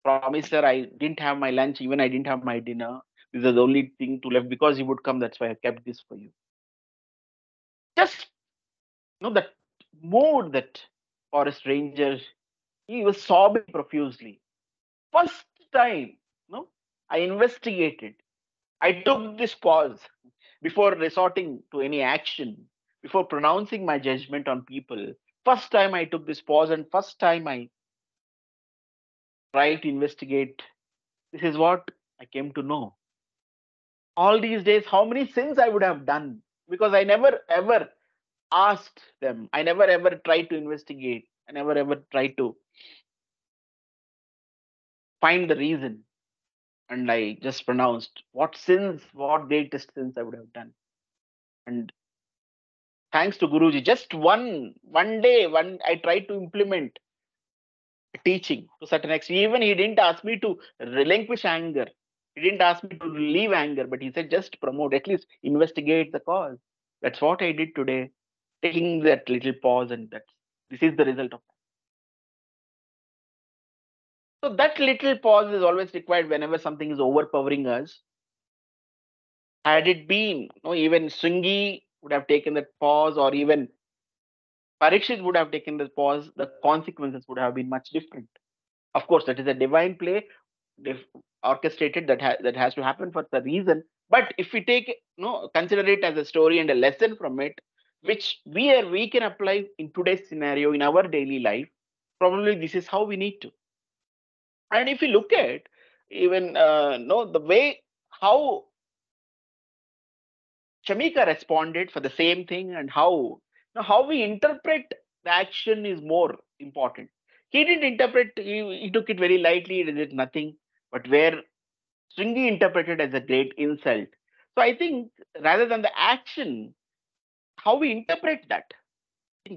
promise, sir, I didn't have my lunch, even I didn't have my dinner. This is the only thing to left because he would come. That's why I kept this for you. Just that mood that forest ranger, he was sobbing profusely. First time, I investigated. I took this pause before resorting to any action, before pronouncing my judgment on people. First time I took this pause, and first time I tried to investigate. This is what I came to know. All these days, how many sins I would have done because I never ever asked them. I never ever tried to investigate. I never ever tried to find the reason. And I just pronounced what sins, what greatest sins I would have done. And thanks to Guruji, just one day, I tried to implement teaching to certain extent. Even he didn't ask me to relinquish anger. He didn't ask me to leave anger, but he said just promote, at least investigate the cause. That's what I did today, taking that little pause, and this is the result of that. So that little pause is always required whenever something is overpowering us. Had it been, even Sringi would have taken that pause, or even Parikshith would have taken the pause, the consequences would have been much different. Of course, that is a divine play, orchestrated, that has to happen for the reason. But if we consider it as a story and a lesson from it, which we can apply in today's scenario in our daily life, probably this is how we need to. And if you look at even the way how Shamika responded for the same thing, and how we interpret the action is more important. He didn't interpret, he took it very lightly, he did nothing. But where Sringi interpreted as a great insult. So I think rather than the action, how we interpret that,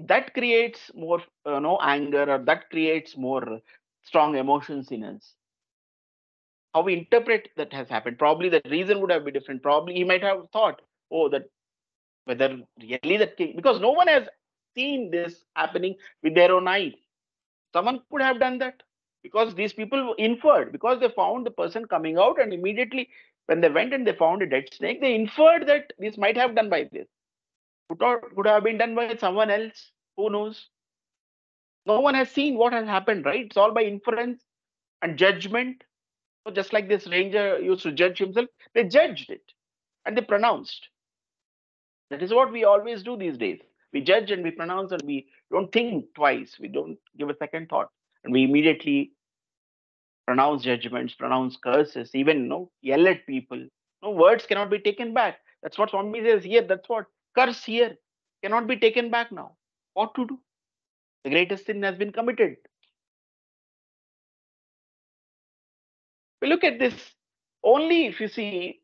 that creates more anger, or that creates more strong emotions in us. How we interpret that has happened. Probably the reason would have been different. Probably he might have thought, oh, that whether really that king, because no one has seen this happening with their own eyes. Someone could have done that because these people inferred, because they found the person coming out, and immediately when they went and they found a dead snake, they inferred that this might have done by this. Could have been done by someone else. Who knows? No one has seen what has happened, right? It's all by inference and judgment. So just like this ranger used to judge himself, they judged it and they pronounced. That is what we always do these days. We judge and we pronounce, and we don't think twice. We don't give a second thought, and we immediately pronounce judgments, pronounce curses, even yell at people. No words cannot be taken back. That's what Swami says here. That's what curse here cannot be taken back now. What to do? The greatest sin has been committed. We look at this only if you see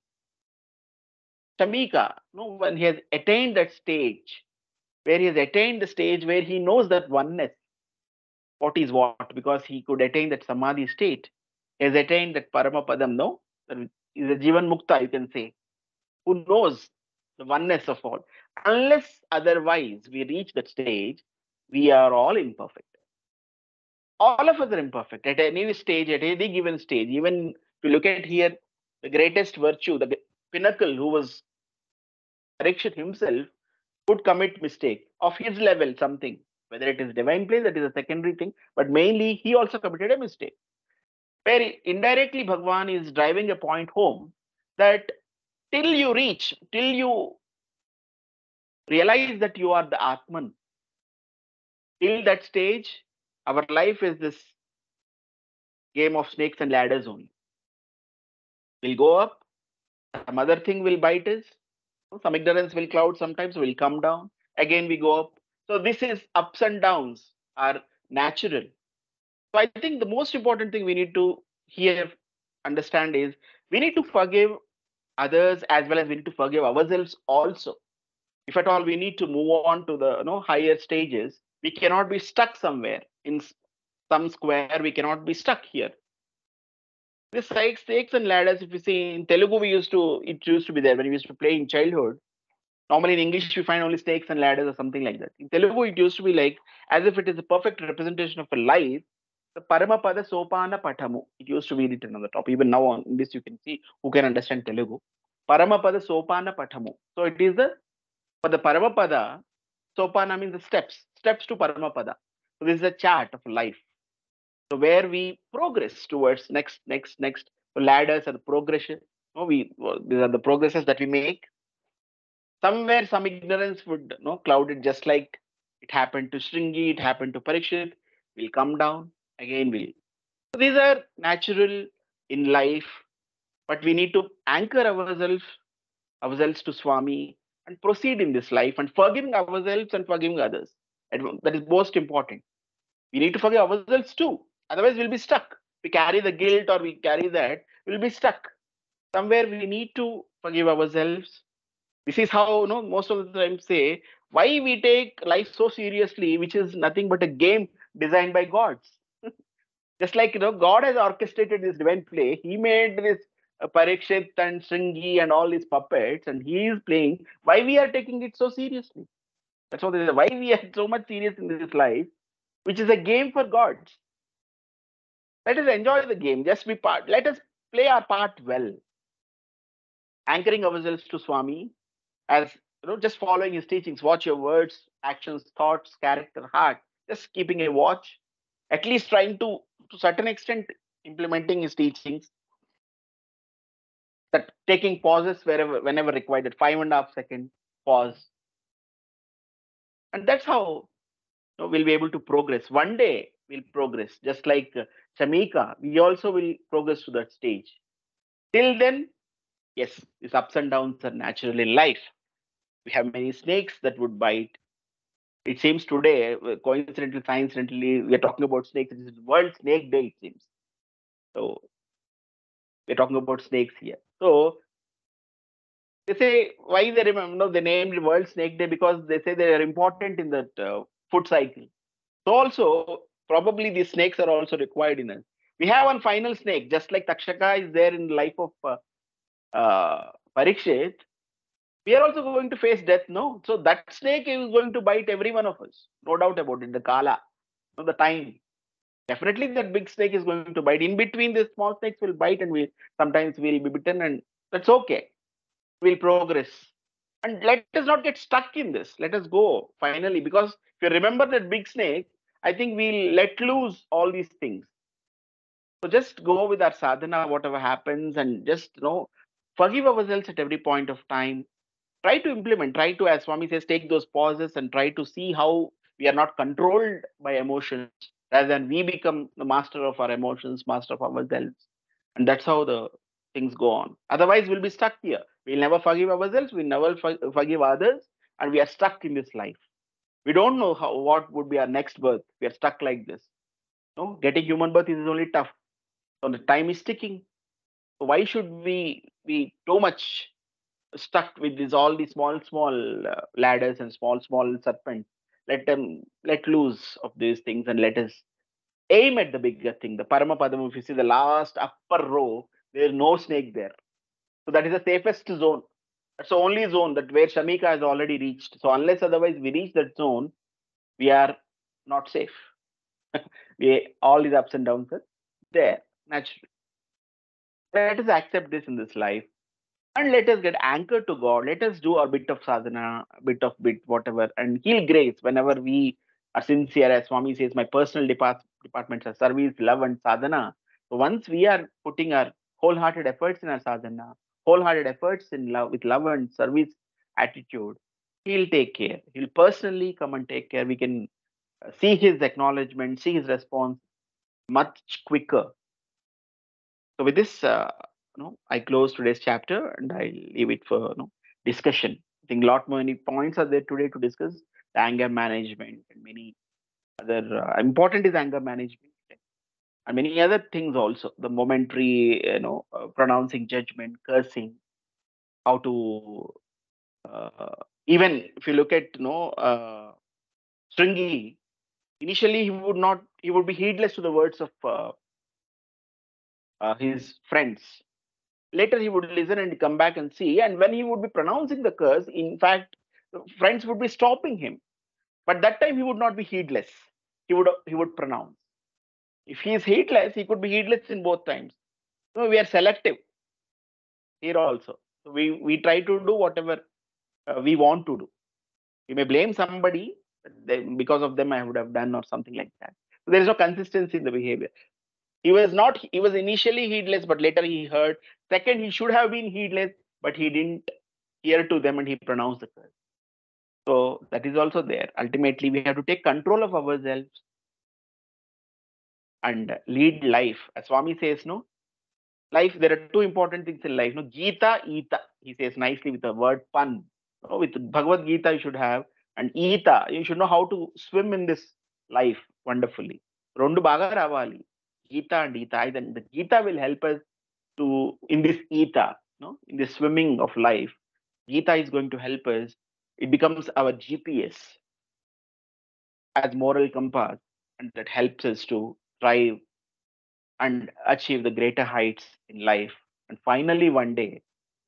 Samika, when he has attained that stage, where he has attained the stage where he knows that oneness, what is what, because he could attain that Samadhi state. He has attained that Paramapadam, no? That is a Jivan Mukta, you can say, who knows the oneness of all. Unless otherwise we reach that stage, we are all imperfect. All of us are imperfect at any stage, at any given stage. Even if you look at here, the greatest virtue, the pinnacle, who was Parikshith himself, could commit mistake of his level, something. Whether it is divine place, that is a secondary thing. But mainly, he also committed a mistake. Where indirectly Bhagwan is driving a point home that till you realize that you are the Atman, till that stage, our life is this game of snakes and ladders only. We'll go up, some other thing will bite us, some ignorance will cloud, sometimes will come down, again we go up. So this is ups and downs are natural. So I think the most important thing we need to here understand is we need to forgive others as well as we need to forgive ourselves also. If at all we need to move on to the higher stages, we cannot be stuck somewhere in some square. We cannot be stuck here. This snakes and ladders, if you see in Telugu, it used to be there when we used to play in childhood. Normally in English, we find only snakes and ladders or something like that. In Telugu, it used to be like as if it is a perfect representation of a life. The Paramapada Sopana Patamu. It used to be written on the top. Even now on this, you can see who can understand Telugu. Paramapada Sopana Patamu. So it is for the Paramapada, Sopana means the steps to Paramapada. So this is a chart of life. So where we progress towards next. So ladders are the progression. These are the progresses that we make. Somewhere some ignorance would cloud it, just like it happened to Shringi, it happened to Parikshith. We'll come down, again we'll. So these are natural in life, but we need to anchor ourselves to Swami and proceed in this life and forgiving ourselves and forgiving others. And that is most important. We need to forgive ourselves too. Otherwise, we'll be stuck. We carry the guilt or we carry that, we'll be stuck. Somewhere we need to forgive ourselves. This is how most of the time say why we take life so seriously, which is nothing but a game designed by gods. Just like God has orchestrated this divine play. He made this Parikshith and Sringi and all these puppets, and he is playing. Why we are taking it so seriously? That's what they say. Why we are so much serious in this life, which is a game for gods. Let us enjoy the game. Just be part. Let us play our part well, anchoring ourselves to Swami as just following his teachings. Watch your words, actions, thoughts, character, heart. Just keeping a watch, at least trying to certain extent, implementing his teachings. That taking pauses whenever required, that 5.5 second pause, and that's how we'll be able to progress. One day we'll progress, just like Samika. We also will progress to that stage. Till then, yes, these ups and downs are natural in life. We have many snakes that would bite. It seems today, coincidentally, we are talking about snakes. It is World Snake Day, it seems. So we're talking about snakes here. So they say why they remember, no, they named World Snake Day because they say they are important in that food cycle. So also, probably these snakes are also required in us. We have one final snake, just like Takshaka is there in the life of Parikshith. We are also going to face death, no? So that snake is going to bite every one of us, no doubt about it. The Kala, the time. Definitely, that big snake is going to bite. In between, the small snakes will bite, and we sometimes we'll be bitten, and that's okay. We'll progress, and let us not get stuck in this. Let us go finally, because if you remember that big snake, I think we'll let loose all these things. So just go with our sadhana, whatever happens, and just forgive ourselves at every point of time. Try to implement, try to, as Swami says, take those pauses and try to see how we are not controlled by emotions, rather than we become the master of our emotions, master of ourselves. And that's how the things go on. Otherwise, we'll be stuck here. We'll never forgive ourselves, we'll never forgive others, and we are stuck in this life. We don't know what would be our next birth. We are stuck like this. No, getting human birth is only tough. So the time is ticking. So why should we be too much stuck with these small ladders and small serpents? Let them let loose of these things and let us aim at the bigger thing. The Paramapadam, if you see the last upper row, there is no snake there. So that is the safest zone. That's the only zone that where Shamika has already reached. So unless otherwise we reach that zone, we are not safe. We all these ups and downs are there naturally. Let us accept this in this life. And let us get anchored to God. Let us do a bit of sadhana, a bit, whatever, and heal grace whenever we are sincere. As Swami says, my personal departments are service, love, and sadhana. So once we are putting our wholehearted efforts in our sadhana, wholehearted efforts in love, with love and service attitude, he'll take care. He'll personally come and take care. We can see his acknowledgement, see his response much quicker. So with this, I close today's chapter and I leave it for discussion. I think a lot many points are there today to discuss. The anger management and many other important is anger management and many other things also. The momentary, pronouncing judgment, cursing, how to even if you look at Sringi, initially he would be heedless to the words of his friends. Later, he would listen and come back and see. And when he would be pronouncing the curse, in fact, friends would be stopping him. But that time, he would not be heedless. He would pronounce. If he is heedless, he could be heedless in both times. So we are selective here also. So we try to do whatever we want to do. We may blame somebody because of them I would have done or something like that. So there is no consistency in the behavior. He was initially heedless, but later he heard. Second, he should have been heedless, but he didn't hear to them and he pronounced the curse. So that is also there. Ultimately, we have to take control of ourselves and lead life. As Swami says, no, life, there are two important things in life. No, Gita, Ita. He says nicely with the word pun. With Bhagavad Gita, you should have, and Ita, you should know how to swim in this life wonderfully. Rondu baga ravali. Gita and Ita. Then the Gita will help us to in this Ita, in this swimming of life. Gita is going to help us. It becomes our GPS as moral compass, and that helps us to thrive and achieve the greater heights in life. And finally, one day,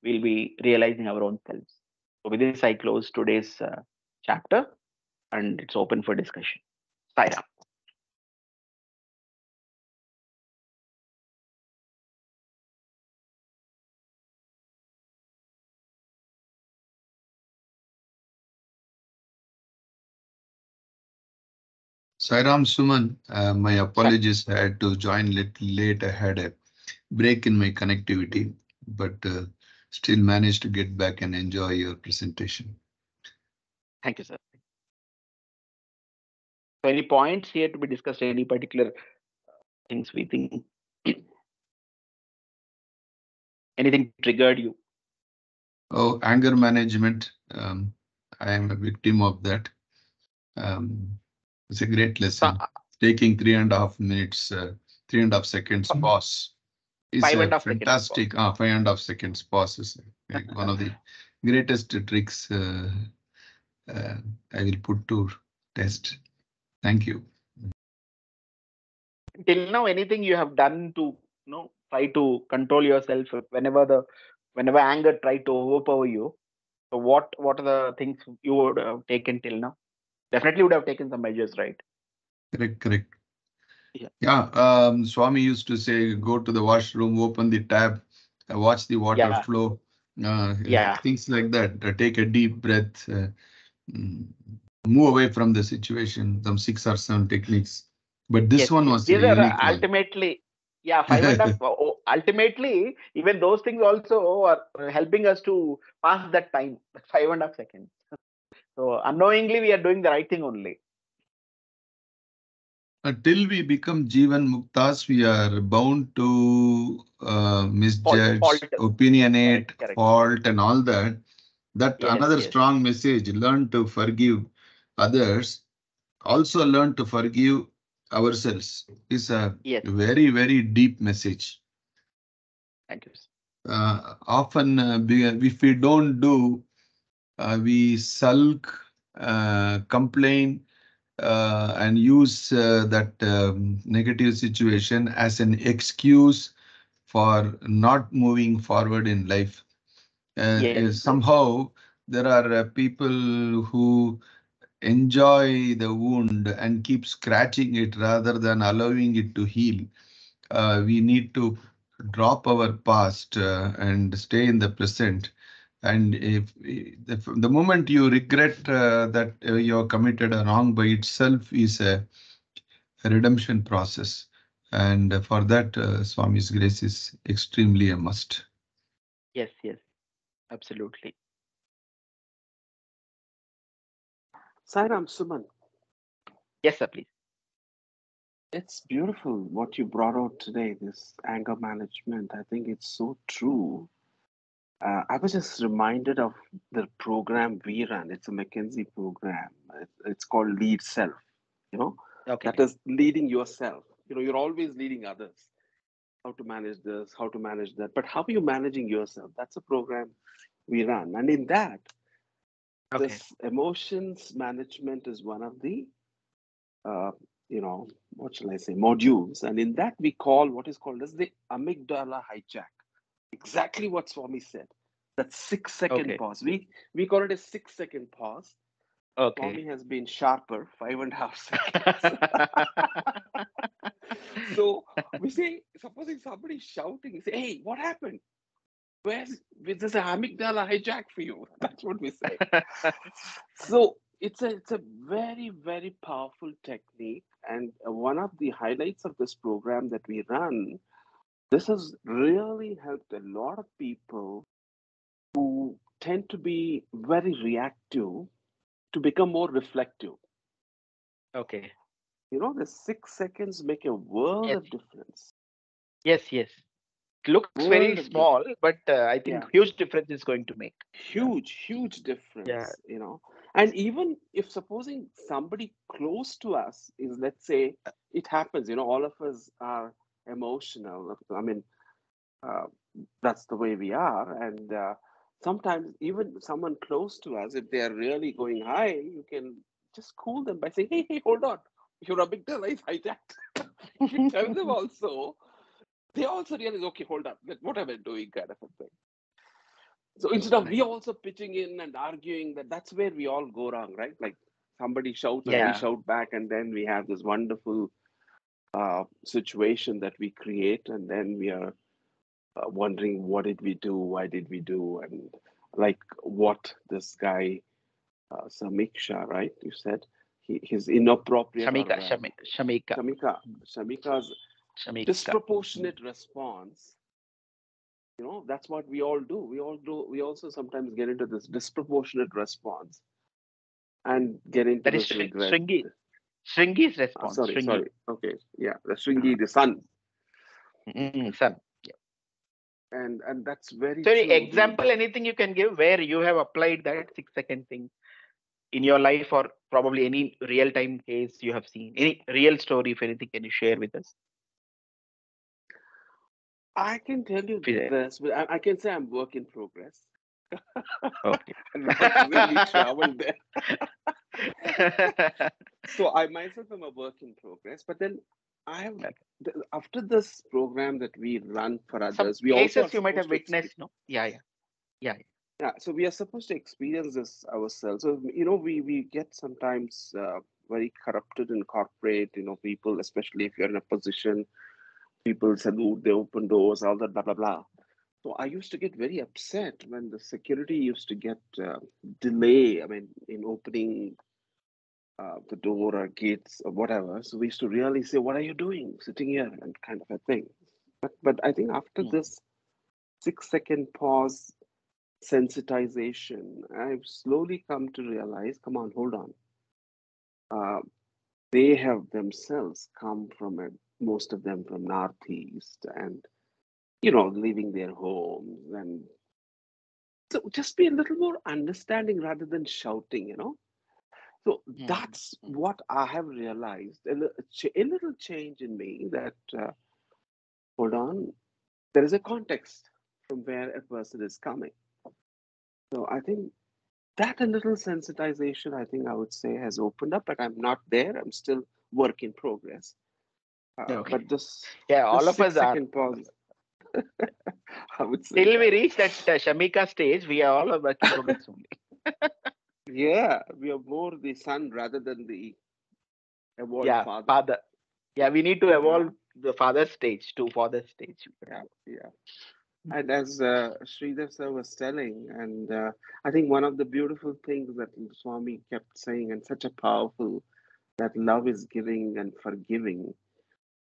we'll be realizing our own selves. So, with this, I close today's chapter and it's open for discussion. Saira. Sairam Suman, my apologies. I had to join little late. I had a break in my connectivity, but still managed to get back and enjoy your presentation. Thank you, sir. So, any points here to be discussed? Any particular things we think? Anything triggered you? Oh, anger management. I am a victim of that. It's a great So, lesson. Taking 3.5 minutes, 3.5 seconds pause is five a and a half seconds. fantastic. 5.5 seconds pause is one of the greatest tricks I will put to test. Thank you. Till now, anything you have done to try to control yourself whenever anger tried to overpower you? So what are the things you would have taken till now? Definitely would have taken some measures, right? Correct. Yeah. Yeah. Swami used to say, go to the washroom, open the tap, watch the water Yeah. flow, Yeah. things like that. Take a deep breath, move away from the situation. Some 6 or 7 techniques, but this Yes. one Yes. was a These are unique one. ultimately, yeah, 5.5. Ultimately, even those things also are helping us to pass that time, 5.5 seconds. So unknowingly, we are doing the right thing only. Till we become Jivan Muktas, we are bound to misjudge, Fault. opinionate, Correct. fault, and all that. That Yes. another Yes. strong message. Learn to forgive others. Also learn to forgive ourselves. Is a Yes. very, very deep message. Thank you. Often, if we don't do, we sulk, complain, and use that negative situation as an excuse for not moving forward in life. Yes. Somehow, there are people who enjoy the wound and keep scratching it rather than allowing it to heal. We need to drop our past and stay in the present. And if the moment you regret that you have committed a wrong by itself is a redemption process. And for that, Swami's grace is extremely a must. Yes. Yes. Absolutely. Sairam Suman, Yes, sir. Please. it's beautiful what you brought out today, this anger management. I think it's so true. I was just reminded of the program we run. It's a McKinsey program. It's called Lead Self. You know, Okay. that is leading yourself. You're always leading others. How to manage this, how to manage that. But how are you managing yourself? That's a program we run. And in that, Okay. this emotions management is one of the uh, what shall I say, modules. And in that, we call what is called as the amygdala hijack. Exactly what Swami said. That 6 second Okay. pause. We call it a 6 second pause. Swami Okay. has been sharper, 5.5 seconds. So we say, supposing somebody's shouting, we say, hey, what happened? There's an amygdala hijack for you? That's what we say. So it's a very, very powerful technique, and one of the highlights of this program that we run, this has really helped a lot of people who tend to be very reactive to become more reflective. Okay. The 6 seconds make a world Yes. of difference. Yes. Yes. It looks very World of small, difference. but I think Yeah. huge difference is going to make. Yeah. Huge Yeah. difference. And even if supposing somebody close to us is, let's say, it happens, all of us are emotional. I mean, uh, that's the way we are. And sometimes even someone close to us, if they are really going high, you can just cool them by saying, hey, hold on, your amygdala is hijacked. If you tell them also, they also realize, okay, hold on, what am I doing, kind of a thing. So instead of we also pitching in and arguing, that's where we all go wrong, right? Like somebody shouts and we Yeah. shout back, and then we have this wonderful situation that we create, and then we are wondering, what did we do? Why did we do? And like what this guy, Samiksha, right? You said his inappropriate or Shamika. Shamika's Shamika. disproportionate response. That's what we all do. We also sometimes get into this disproportionate response and get into That is this regret. Shringi. Shringi's response. Sorry, Shringi. okay, yeah, the Sringi, the sun. Son. Yeah. And that's very So, any true. example, anything you can give where you have applied that 6 second thing? in your life, or probably any real-time case you have seen? Any real story, if anything, can you share with us? I can tell you Yeah. this, but I can say I'm work in progress. Okay. I'm not really traveled there. So I myself am a work in progress, but then I have after this program that we run for Some others, we also are cases you might have supposed to witnessed, no? Yeah. yeah, so we are supposed to experience this ourselves. So we get sometimes very corrupted in corporate. People, especially if you're in a position, people salute, they open doors, all that, blah blah blah. So I used to get very upset when the security used to get delay. I mean, in opening the door or gates or whatever. So we used to really say, "What are you doing, sitting here?" and kind of a thing. But I think after this 6-second pause, sensitization, I've slowly come to realize, come on, hold on. They have themselves come from most of them from Northeast, and leaving their homes, and so just be a little more understanding rather than shouting. So that's what I have realized. A little change in me that hold on, there is a context from where a person is coming. So I think that a little sensitization, I think I would say, has opened up, but I'm not there. I'm still work in progress. Okay. But this, all of us are. 6-second pause, I would say. Till we reach that Shamika stage, we are all a work in progress only. Yeah, we are more the son rather than the evolved father. Yeah, we need to evolve the father stage to father stage. Yeah. And as Sridhar sir was telling, and I think one of the beautiful things that Swami kept saying, and such a powerful, that love is giving and forgiving.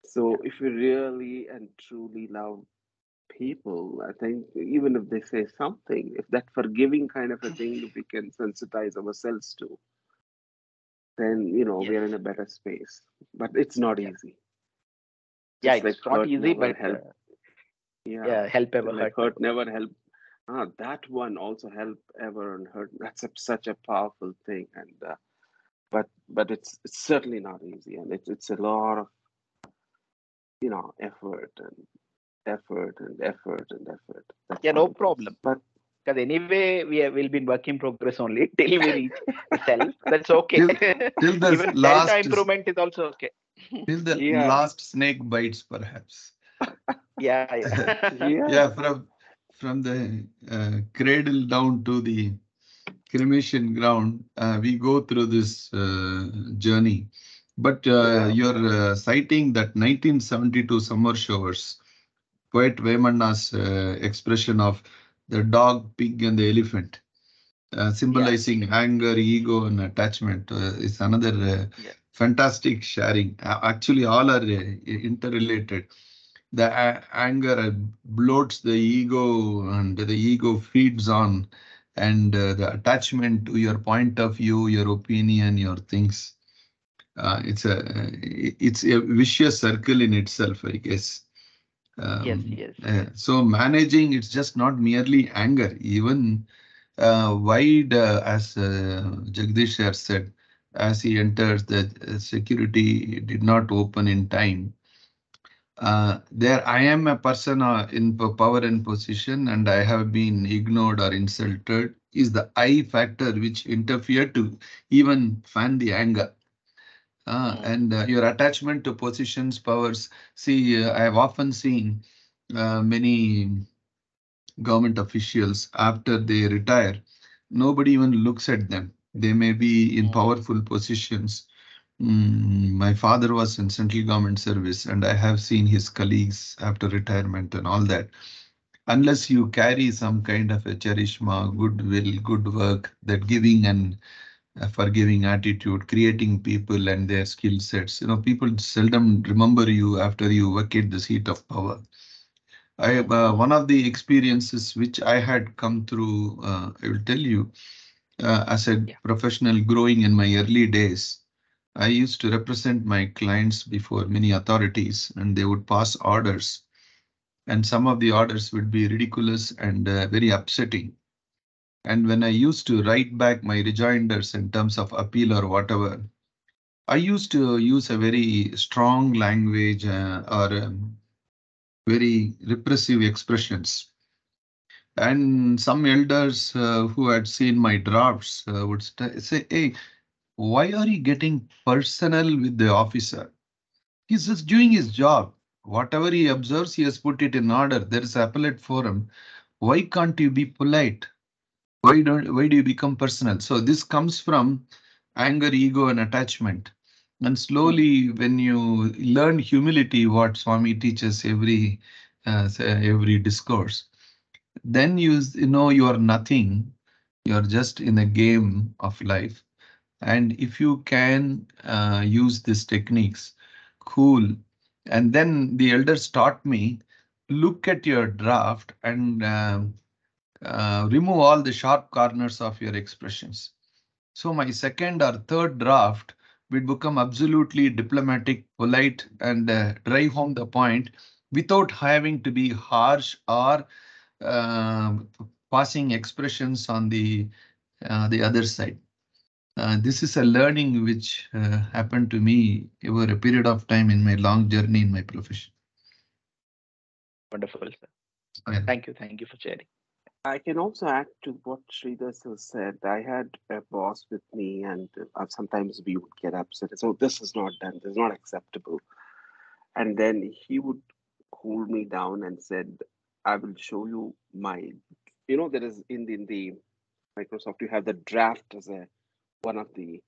So if we really and truly love people, I think even if they say something, if that forgiving kind of a thing we can sensitize ourselves to, then we are in a better space. But it's not easy. Yeah, Just it's not easy, but help. help ever Like hurt. hurt never help. That one also help ever and hurt. That's such a powerful thing, and but it's certainly not easy, and it's a lot of effort and effort and effort and effort. That's No problem. But because anyway, we'll be in work in progress only till we reach the self. That's okay. Till the Even last delta improvement is also okay. Till the last snake bites, perhaps. Yeah. Yeah, from the cradle down to the cremation ground, we go through this journey. But you're citing that 1972 summer showers, poet Vemanna's expression of the dog, pig, and the elephant, symbolizing anger, ego, and attachment, is another fantastic sharing. Actually, all are interrelated. The anger bloats the ego, and the ego feeds on, and the attachment to your point of view, your opinion, your things. It's a vicious circle in itself, I guess. Yes. So managing, it's just not merely anger. Even wide, as Jagdish has said, as he enters, the security did not open in time. There I am a person in power and position, and I have been ignored or insulted, is the I factor which interfered to even fan the anger. And your attachment to positions, powers. See, I have often seen many government officials, after they retire, nobody even looks at them. They may be in powerful positions. My father was in central government service, and I have seen his colleagues after retirement and all that. Unless you carry some kind of a charishma, goodwill, good work, that giving and forgiving attitude, creating people and their skill sets, people seldom remember you after you vacate the seat of power. One of the experiences which I had come through, I will tell you, as a professional growing in my early days, I used to represent my clients before many authorities, and they would pass orders, and some of the orders would be ridiculous and very upsetting. And when I used to write back my rejoinders in terms of appeal or whatever, I used to use a very strong language or very repressive expressions. And some elders who had seen my drafts would say, hey, why are you getting personal with the officer? He's just doing his job. Whatever he observes, he has put it in order. There is appellate forum. Why can't you be polite? Why do you become personal? So this comes from anger, ego, and attachment. And slowly, when you learn humility, what Swami teaches every discourse, then you know you are nothing. You are just in a game of life. And if you can use these techniques, cool. And then the elders taught me, look at your draft and remove all the sharp corners of your expressions. So my second or third draft would become absolutely diplomatic, polite, and drive home the point without having to be harsh or uh, passing expressions on the other side. This is a learning which happened to me over a period of time in my long journey in my profession. Wonderful, sir. Yeah. Thank you for sharing. I can also add to what Sridhar sir said. I had a boss with me, and sometimes we would get upset. So this is not done. This is not acceptable. And then he would cool me down and said, "I will show you my." There is in the Microsoft, you have the draft as one of the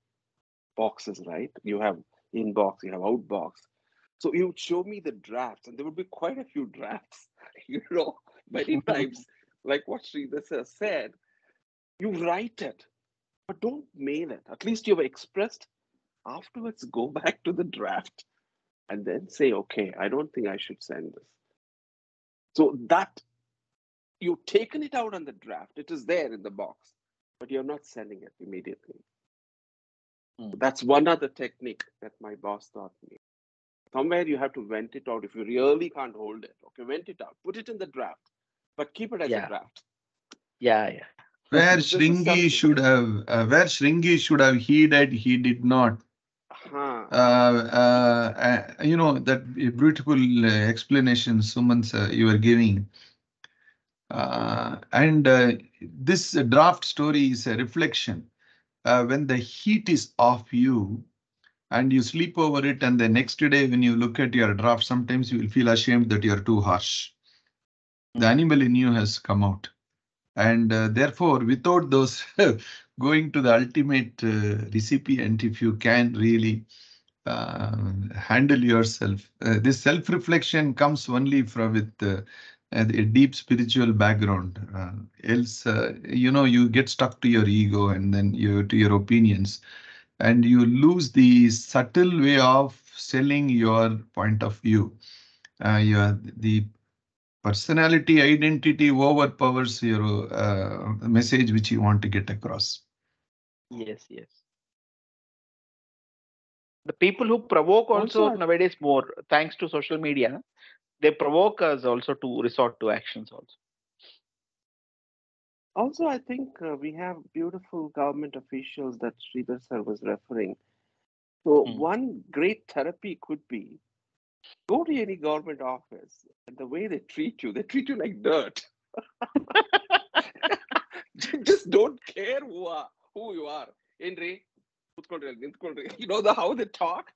boxes, right? You have inbox, you have outbox. So he would show me the drafts, and there would be quite a few drafts. Many times, like what Sridhar sir said, you write it, but don't mail it. At least you've expressed. Afterwards, go back to the draft and then say, okay, I don't think I should send this. So that you've taken it out on the draft. It is there in the box, but you're not sending it immediately. So that's one other technique that my boss taught me. Somewhere you have to vent it out. If you really can't hold it, okay, vent it out. Put it in the draft, but keep it as a draft. Yeah. Where Shringi should have heeded, he did not. That beautiful explanation, Suman, you were giving. This draft story is a reflection. When the heat is off you and you sleep over it, and the next day when you look at your draft, sometimes you will feel ashamed that you're too harsh. The animal in you has come out. And therefore, without those going to the ultimate recipient, if you can really handle yourself, this self-reflection comes only with a deep spiritual background. Else, you get stuck to your ego and then to your opinions, and you lose the subtle way of selling your point of view. The personality identity overpowers your message which you want to get across. Yes. The people who provoke also nowadays more, thanks to social media, they provoke us also to resort to actions also. Also, I think we have beautiful government officials that Sridhar sir was referring. So one great therapy could be go to any government office, and the way they treat you like dirt. Just don't care who you are. How they talk.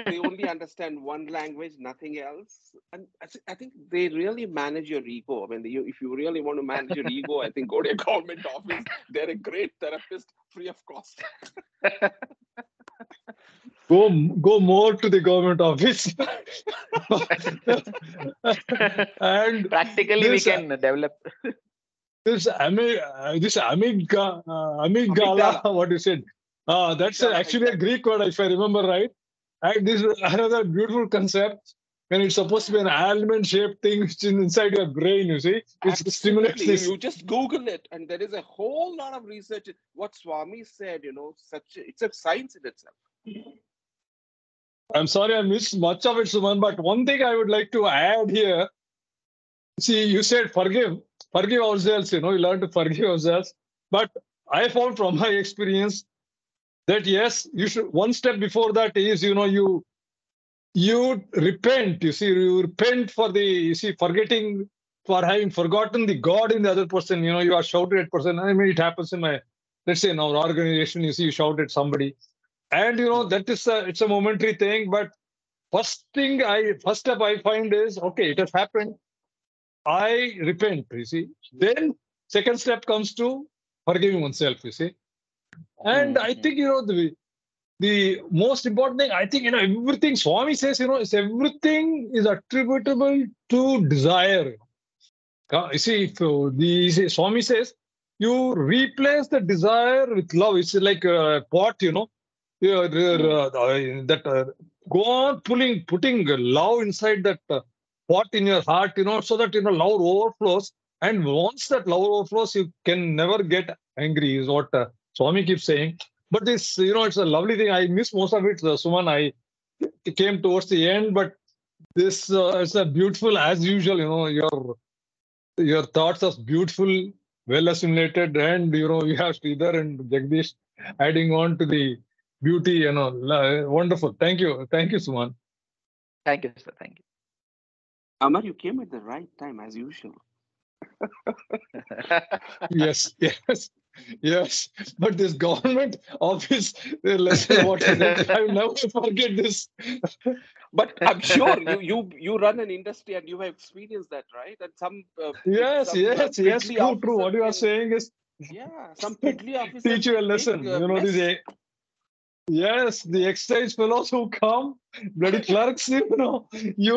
They only understand one language, nothing else. And I think they really manage your ego. I mean, if you really want to manage your ego, I think go to a government office. They're a great therapist, free of cost. Go more to the government office. And practically we can develop this amygdala, what you said. That's actually a Greek word, if I remember right. And this is another beautiful concept. And it's supposed to be an almond-shaped thing which is inside your brain, you see. It stimulates this. You just Google it, and there is a whole lot of research. What Swami said, it's a science in itself. I'm sorry I missed much of it, Suman, but one thing I would like to add here. See, you said forgive. forgive ourselves, we learn to forgive ourselves. But I found from my experience that yes, you should, one step before that is, you repent, you repent for forgetting, for having forgotten the God in the other person, you are shouted at person. I mean, it happens in let's say in our organization, you shout at somebody. And, that is it's a momentary thing. But first step I find is, okay, it has happened. I repent, Then second step comes to forgiving oneself, And I think, the most important thing, I think, everything Swami says, is everything is attributable to desire. You see, Swami says, you replace the desire with love. It's like a pot, go on putting love inside that pot in your heart, so that, love overflows. And once that love overflows, you can never get angry, is what Swami keeps saying. But this, it's a lovely thing. I miss most of it, Suman. I came towards the end, but this is a beautiful, as usual, your thoughts are beautiful, well assimilated, and, we have Sridhar and Jagdish adding on to the beauty, wonderful. Thank you, Suman. Thank you, sir. Thank you. Amar, you came at the right time, as usual. Yes. But this government office, lesson what is it? I will never forget this. But I'm sure you run an industry and you have experienced that, right? And some yes, true. What you are saying is, some piddly officers teach you a lesson. Yes, the exercise fellows who come, bloody clerks, you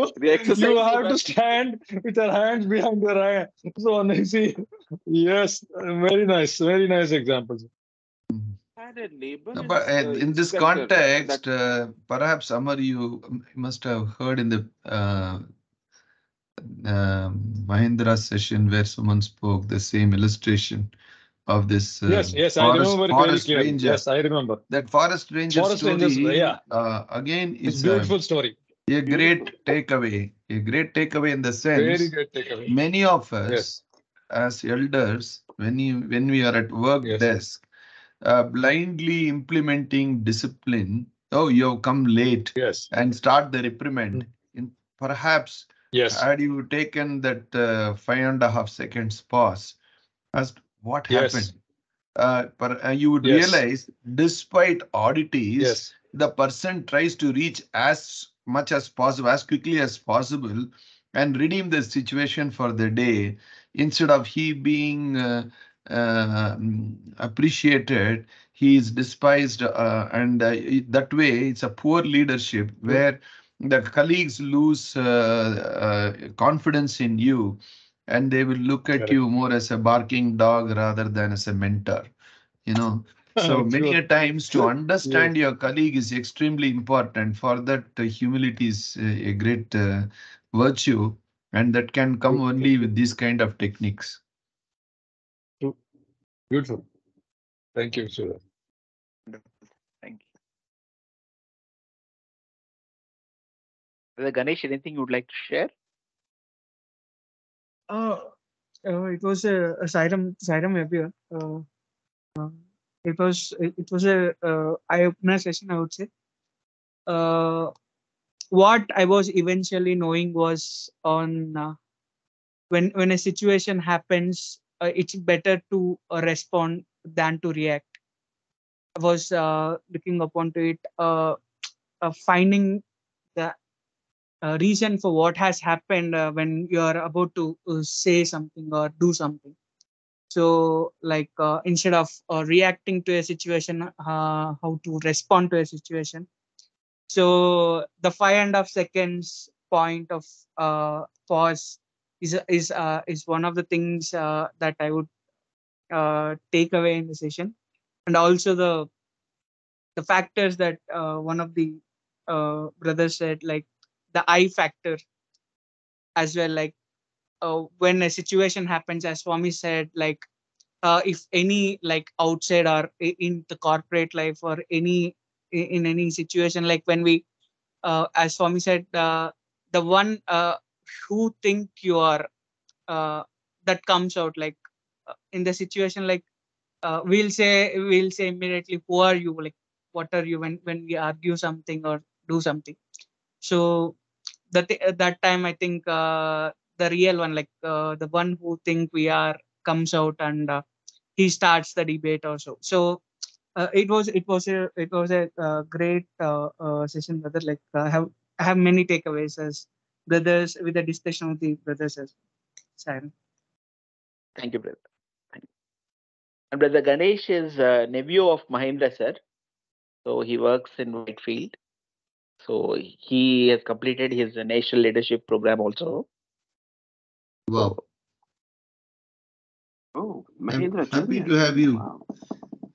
have to stand with your hands behind your eye. So on, yes, very nice examples. Had a neighbor But in this context, perhaps Amar, you must have heard in the Mahindra session where someone spoke the same illustration of this yes, I remember forest very ranger. Yes, I remember. That forest ranger story, again, is a beautiful story. A great takeaway in the sense, very great takeaway. Many of us as elders, when we are at work desk, blindly implementing discipline. Oh, you have come late, and start the reprimand. Perhaps, had you taken that 5.5 seconds pause, asked what happened, you would realize, despite oddities, the person tries to reach as much as possible, as quickly as possible, and redeem the situation for the day. Instead of he being appreciated, he is despised, and that way it's a poor leadership where the colleagues lose confidence in you, and they will look at you more as a barking dog rather than as a mentor. So many a times to understand your colleague is extremely important. For that, humility is a great virtue, and that can come only with these kind of techniques. Beautiful. Thank you, sir. Thank you. Ganesh, anything you would like to share? It was a Sairam Abhya. It was a eye-opener session, I would say. What I was eventually knowing was on when a situation happens, it's better to respond than to react. I was looking upon to it, finding the reason for what has happened when you are about to say something or do something. So, like instead of reacting to a situation, how to respond to a situation. So the 5.5 seconds point of pause is one of the things that I would take away in the session, and also the factors that one of the brothers said, like the I factor as well. Like when a situation happens, as Swami said, like if any like outside or in the corporate life or in any situation, like when we, as Swami said, the one who think you are that comes out, like in the situation, like we'll say immediately, who are you, like what are you, when we argue something or do something. So that time I think the real one, like the one who think we are, comes out, and he starts the debate also. So it was a great session, brother. Like I have many takeaways as brothers with the discussion of the brothers as Siren. Thank you, brother. Thank you. And brother Ganesh is nephew of Mahendra sir. So he works in Whitefield. So he has completed his national leadership program also. Wow. Oh, I'm Mahendra happy Junior. to have you. Wow.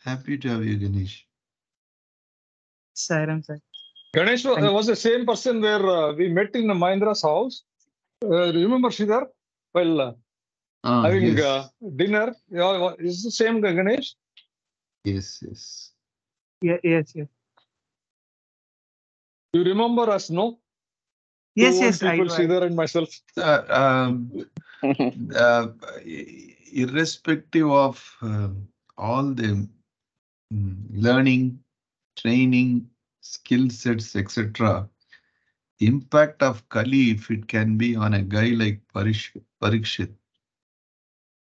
Happy to have you, Ganesh. Siren, sir. Ganesh was the same person where we met in Mahendra's house. Remember, Sridhar? Well, having Yes. dinner. Yeah, is the same Ganesh? Yes, yes. Yes. You remember us, no? Yes, Two old yes, I people, do. Sridhar and myself. Uh, irrespective of all the learning, training, skill sets, etc., impact of Kali, if it can be on a guy like Parikshith,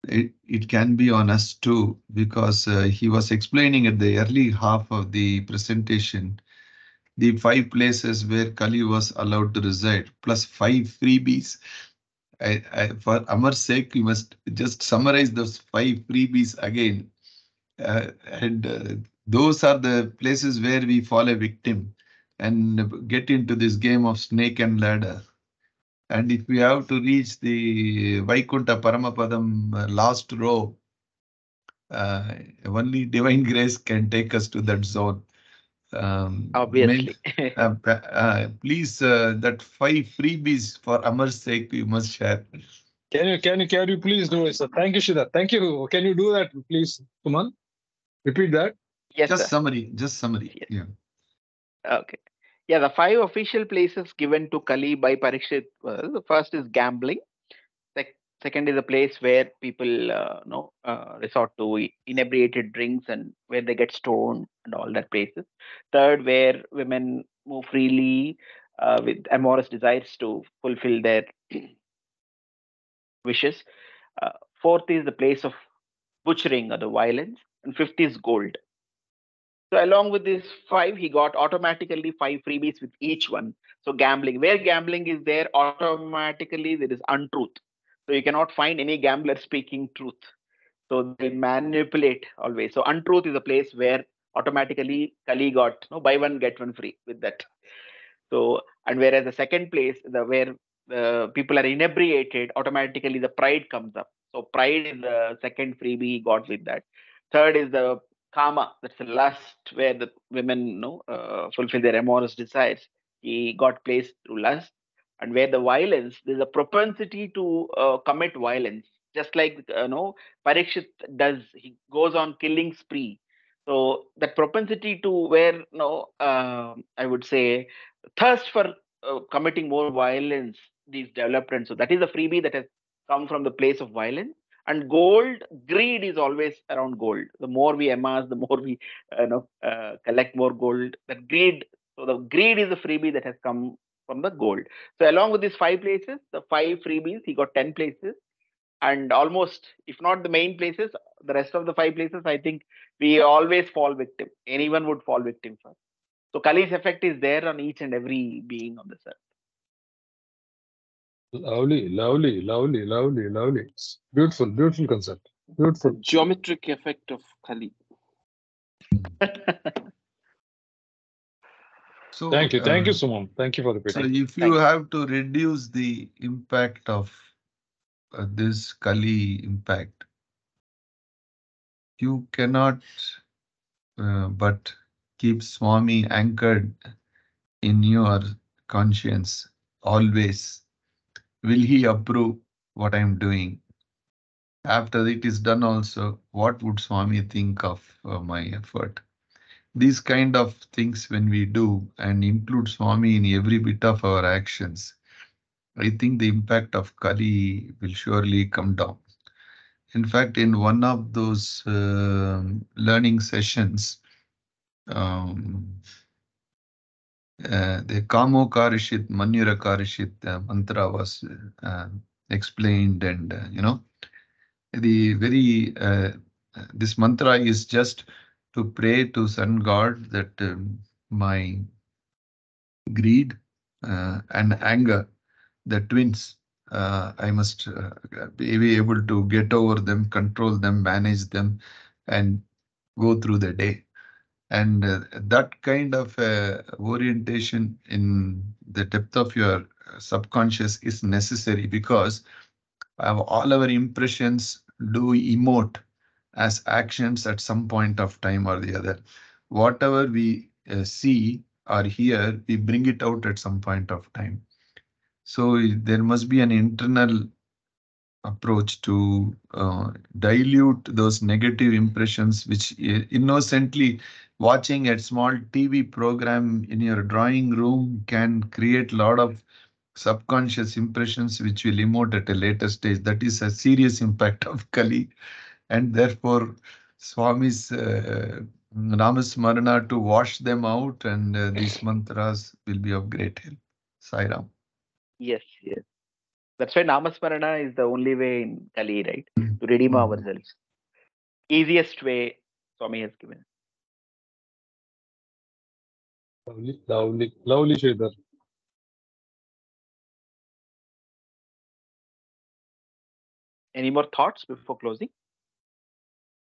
it can be on us too, because he was explaining at the early half of the presentation the 5 places where Kali was allowed to reside, plus 5 freebies. For Amar's sake, we must just summarize those 5 freebies again. And those are the places where we fall a victim and get into this game of snake and ladder. And if we have to reach the Vaikuntha Paramapadam last row, only divine grace can take us to that zone. Obviously. Please, that 5 freebies for Amar's sake, you must share. Can you please do it, sir? Thank you, Sridhar. Thank you. Can you do that, please, Kuman? Repeat that. Yes, Just sir. summary. Yes. Yeah. Okay. Yeah, the 5 official places given to Kali by Parikshit was, the first is gambling. Second is a place where people resort to inebriated drinks and where they get stoned and all that places. Third, where women move freely with amorous desires to fulfill their wishes. Uh, Fourth is the place of butchering or the violence. And fifth is gold. So along with these 5, he got automatically 5 freebies with each one. So gambling, where gambling is there, automatically there is untruth. So you cannot find any gambler speaking truth. So they manipulate always. So untruth is a place where automatically Kali got buy one get one free with that. So, and whereas the second place, where people are inebriated, automatically the pride comes up. So pride is the second freebie he got with that. Third is the kama, that's the lust, where the women fulfill their amorous desires. He got placed through lust. And where the violence, there's a propensity to commit violence, just like Parikshit does. He goes on killing spree. So that propensity to where I would say thirst for committing more violence, these developed. And so that is a freebie that has come from the place of violence. And gold, greed is always around gold. The more we amass, the more we collect more gold. That greed, so the greed is a freebie that has come from the gold. So along with these 5 places, the 5 freebies, he got 10 places. And almost, if not the main places, the rest of the 5 places, I think we always fall victim. Anyone would fall victim first. So Kali's effect is there on each and every being on this earth. Lovely. Beautiful concept. Beautiful. Geometric effect of Kali. So Thank you, Sumam. Thank you for the So repeating. if you have to reduce the impact of this Kali impact, you cannot but keep Swami anchored in your conscience always. Will he approve what I'm doing? After it is done also, what would Swami think of my effort? These kind of things when we do and include Swami in every bit of our actions, I think the impact of Kali will surely come down. In fact, in one of those learning sessions, the Kamo Karishit, Manyura Karishit mantra was explained, and the very this mantra is just to pray to Sun God that my greed and anger, the twins, I must be able to get over them, control them, manage them, and go through the day. And that kind of orientation in the depth of your subconscious is necessary, because all our impressions do emote as actions at some point of time or the other. Whatever we see or hear, we bring it out at some point of time. So there must be an internal approach to dilute those negative impressions, which innocently watching a small TV program in your drawing room can create a lot of subconscious impressions which will emote at a later stage. That is a serious impact of Kali, and therefore Swami's Ramasmarana to wash them out, and these mantras will be of great help. Sai Ram. Yes, yes. That's why Namasmarana is the only way in Kali, right? To redeem ourselves. Easiest way Swami has given. Lovely, Sridhar. Any more thoughts before closing?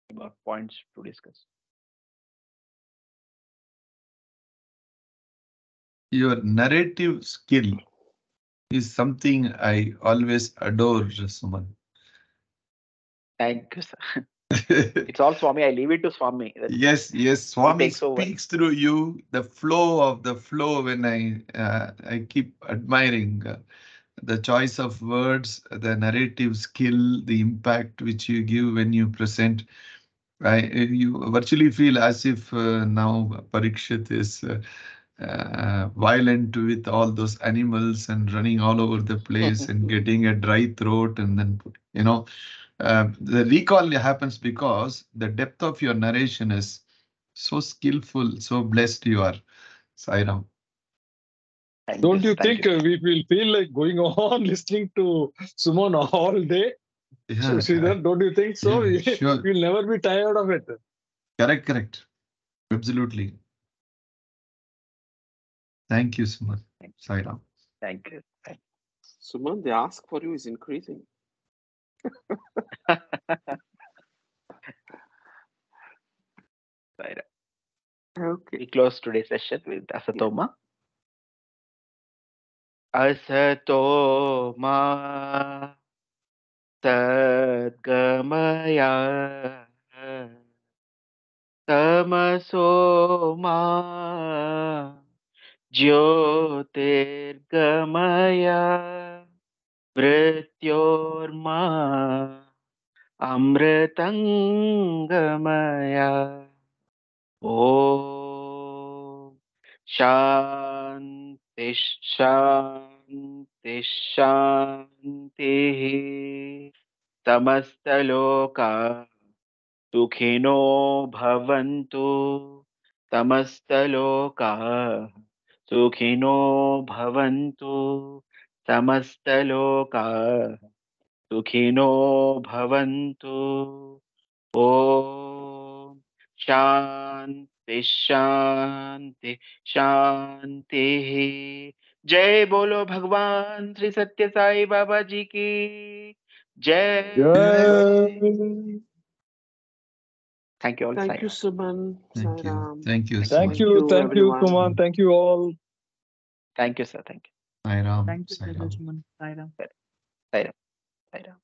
Any more points to discuss? Your narrative skill is something I always adore, Suman. Thank you, sir. It's all Swami. I leave it to Swami. Yes, Swami takes over. speaks through you. The flow when I keep admiring the choice of words, the narrative skill, the impact which you give when you present. You virtually feel as if now Parikshith is violent with all those animals and running all over the place and getting a dry throat, and then the recall happens because the depth of your narration is so skillful, so blessed you are, Sai Ram. Don't you think we will feel like going on listening to Suman all day? Yeah, Sridhar, don't you think so? Yeah, sure. We'll never be tired of it. Correct. Absolutely. Thank you, Suman. Sai Ram. Thank you. Suman, the ask for you is increasing. Right. Okay. We close today's session with Asatoma. Asatoma Sadgamaya Tamasoma Jyotirgamaya Mrityorma Amritangamaya. Om Shanti Shanti Shanti. Tamastaloka Sukhino Bhavantu. Tamastaloka Sukhino Bhavantu. Tamastaloka Sukhino Bhavantu. Om Shanti Shanti Shanti. जय बोलो भगवान श्री सत्य साई बाबा जी की जय. Thank you all. Thank you, Suman. Thank you. Sairam. Thank you, Thank Suman. you, everyone. Kuman. Thank you all. Thank you, sir. Thank you. Sai Ram. Thank you, Sai Sridhar Ram. Suman. Sai Ram. Sai Ram. Sai Ram.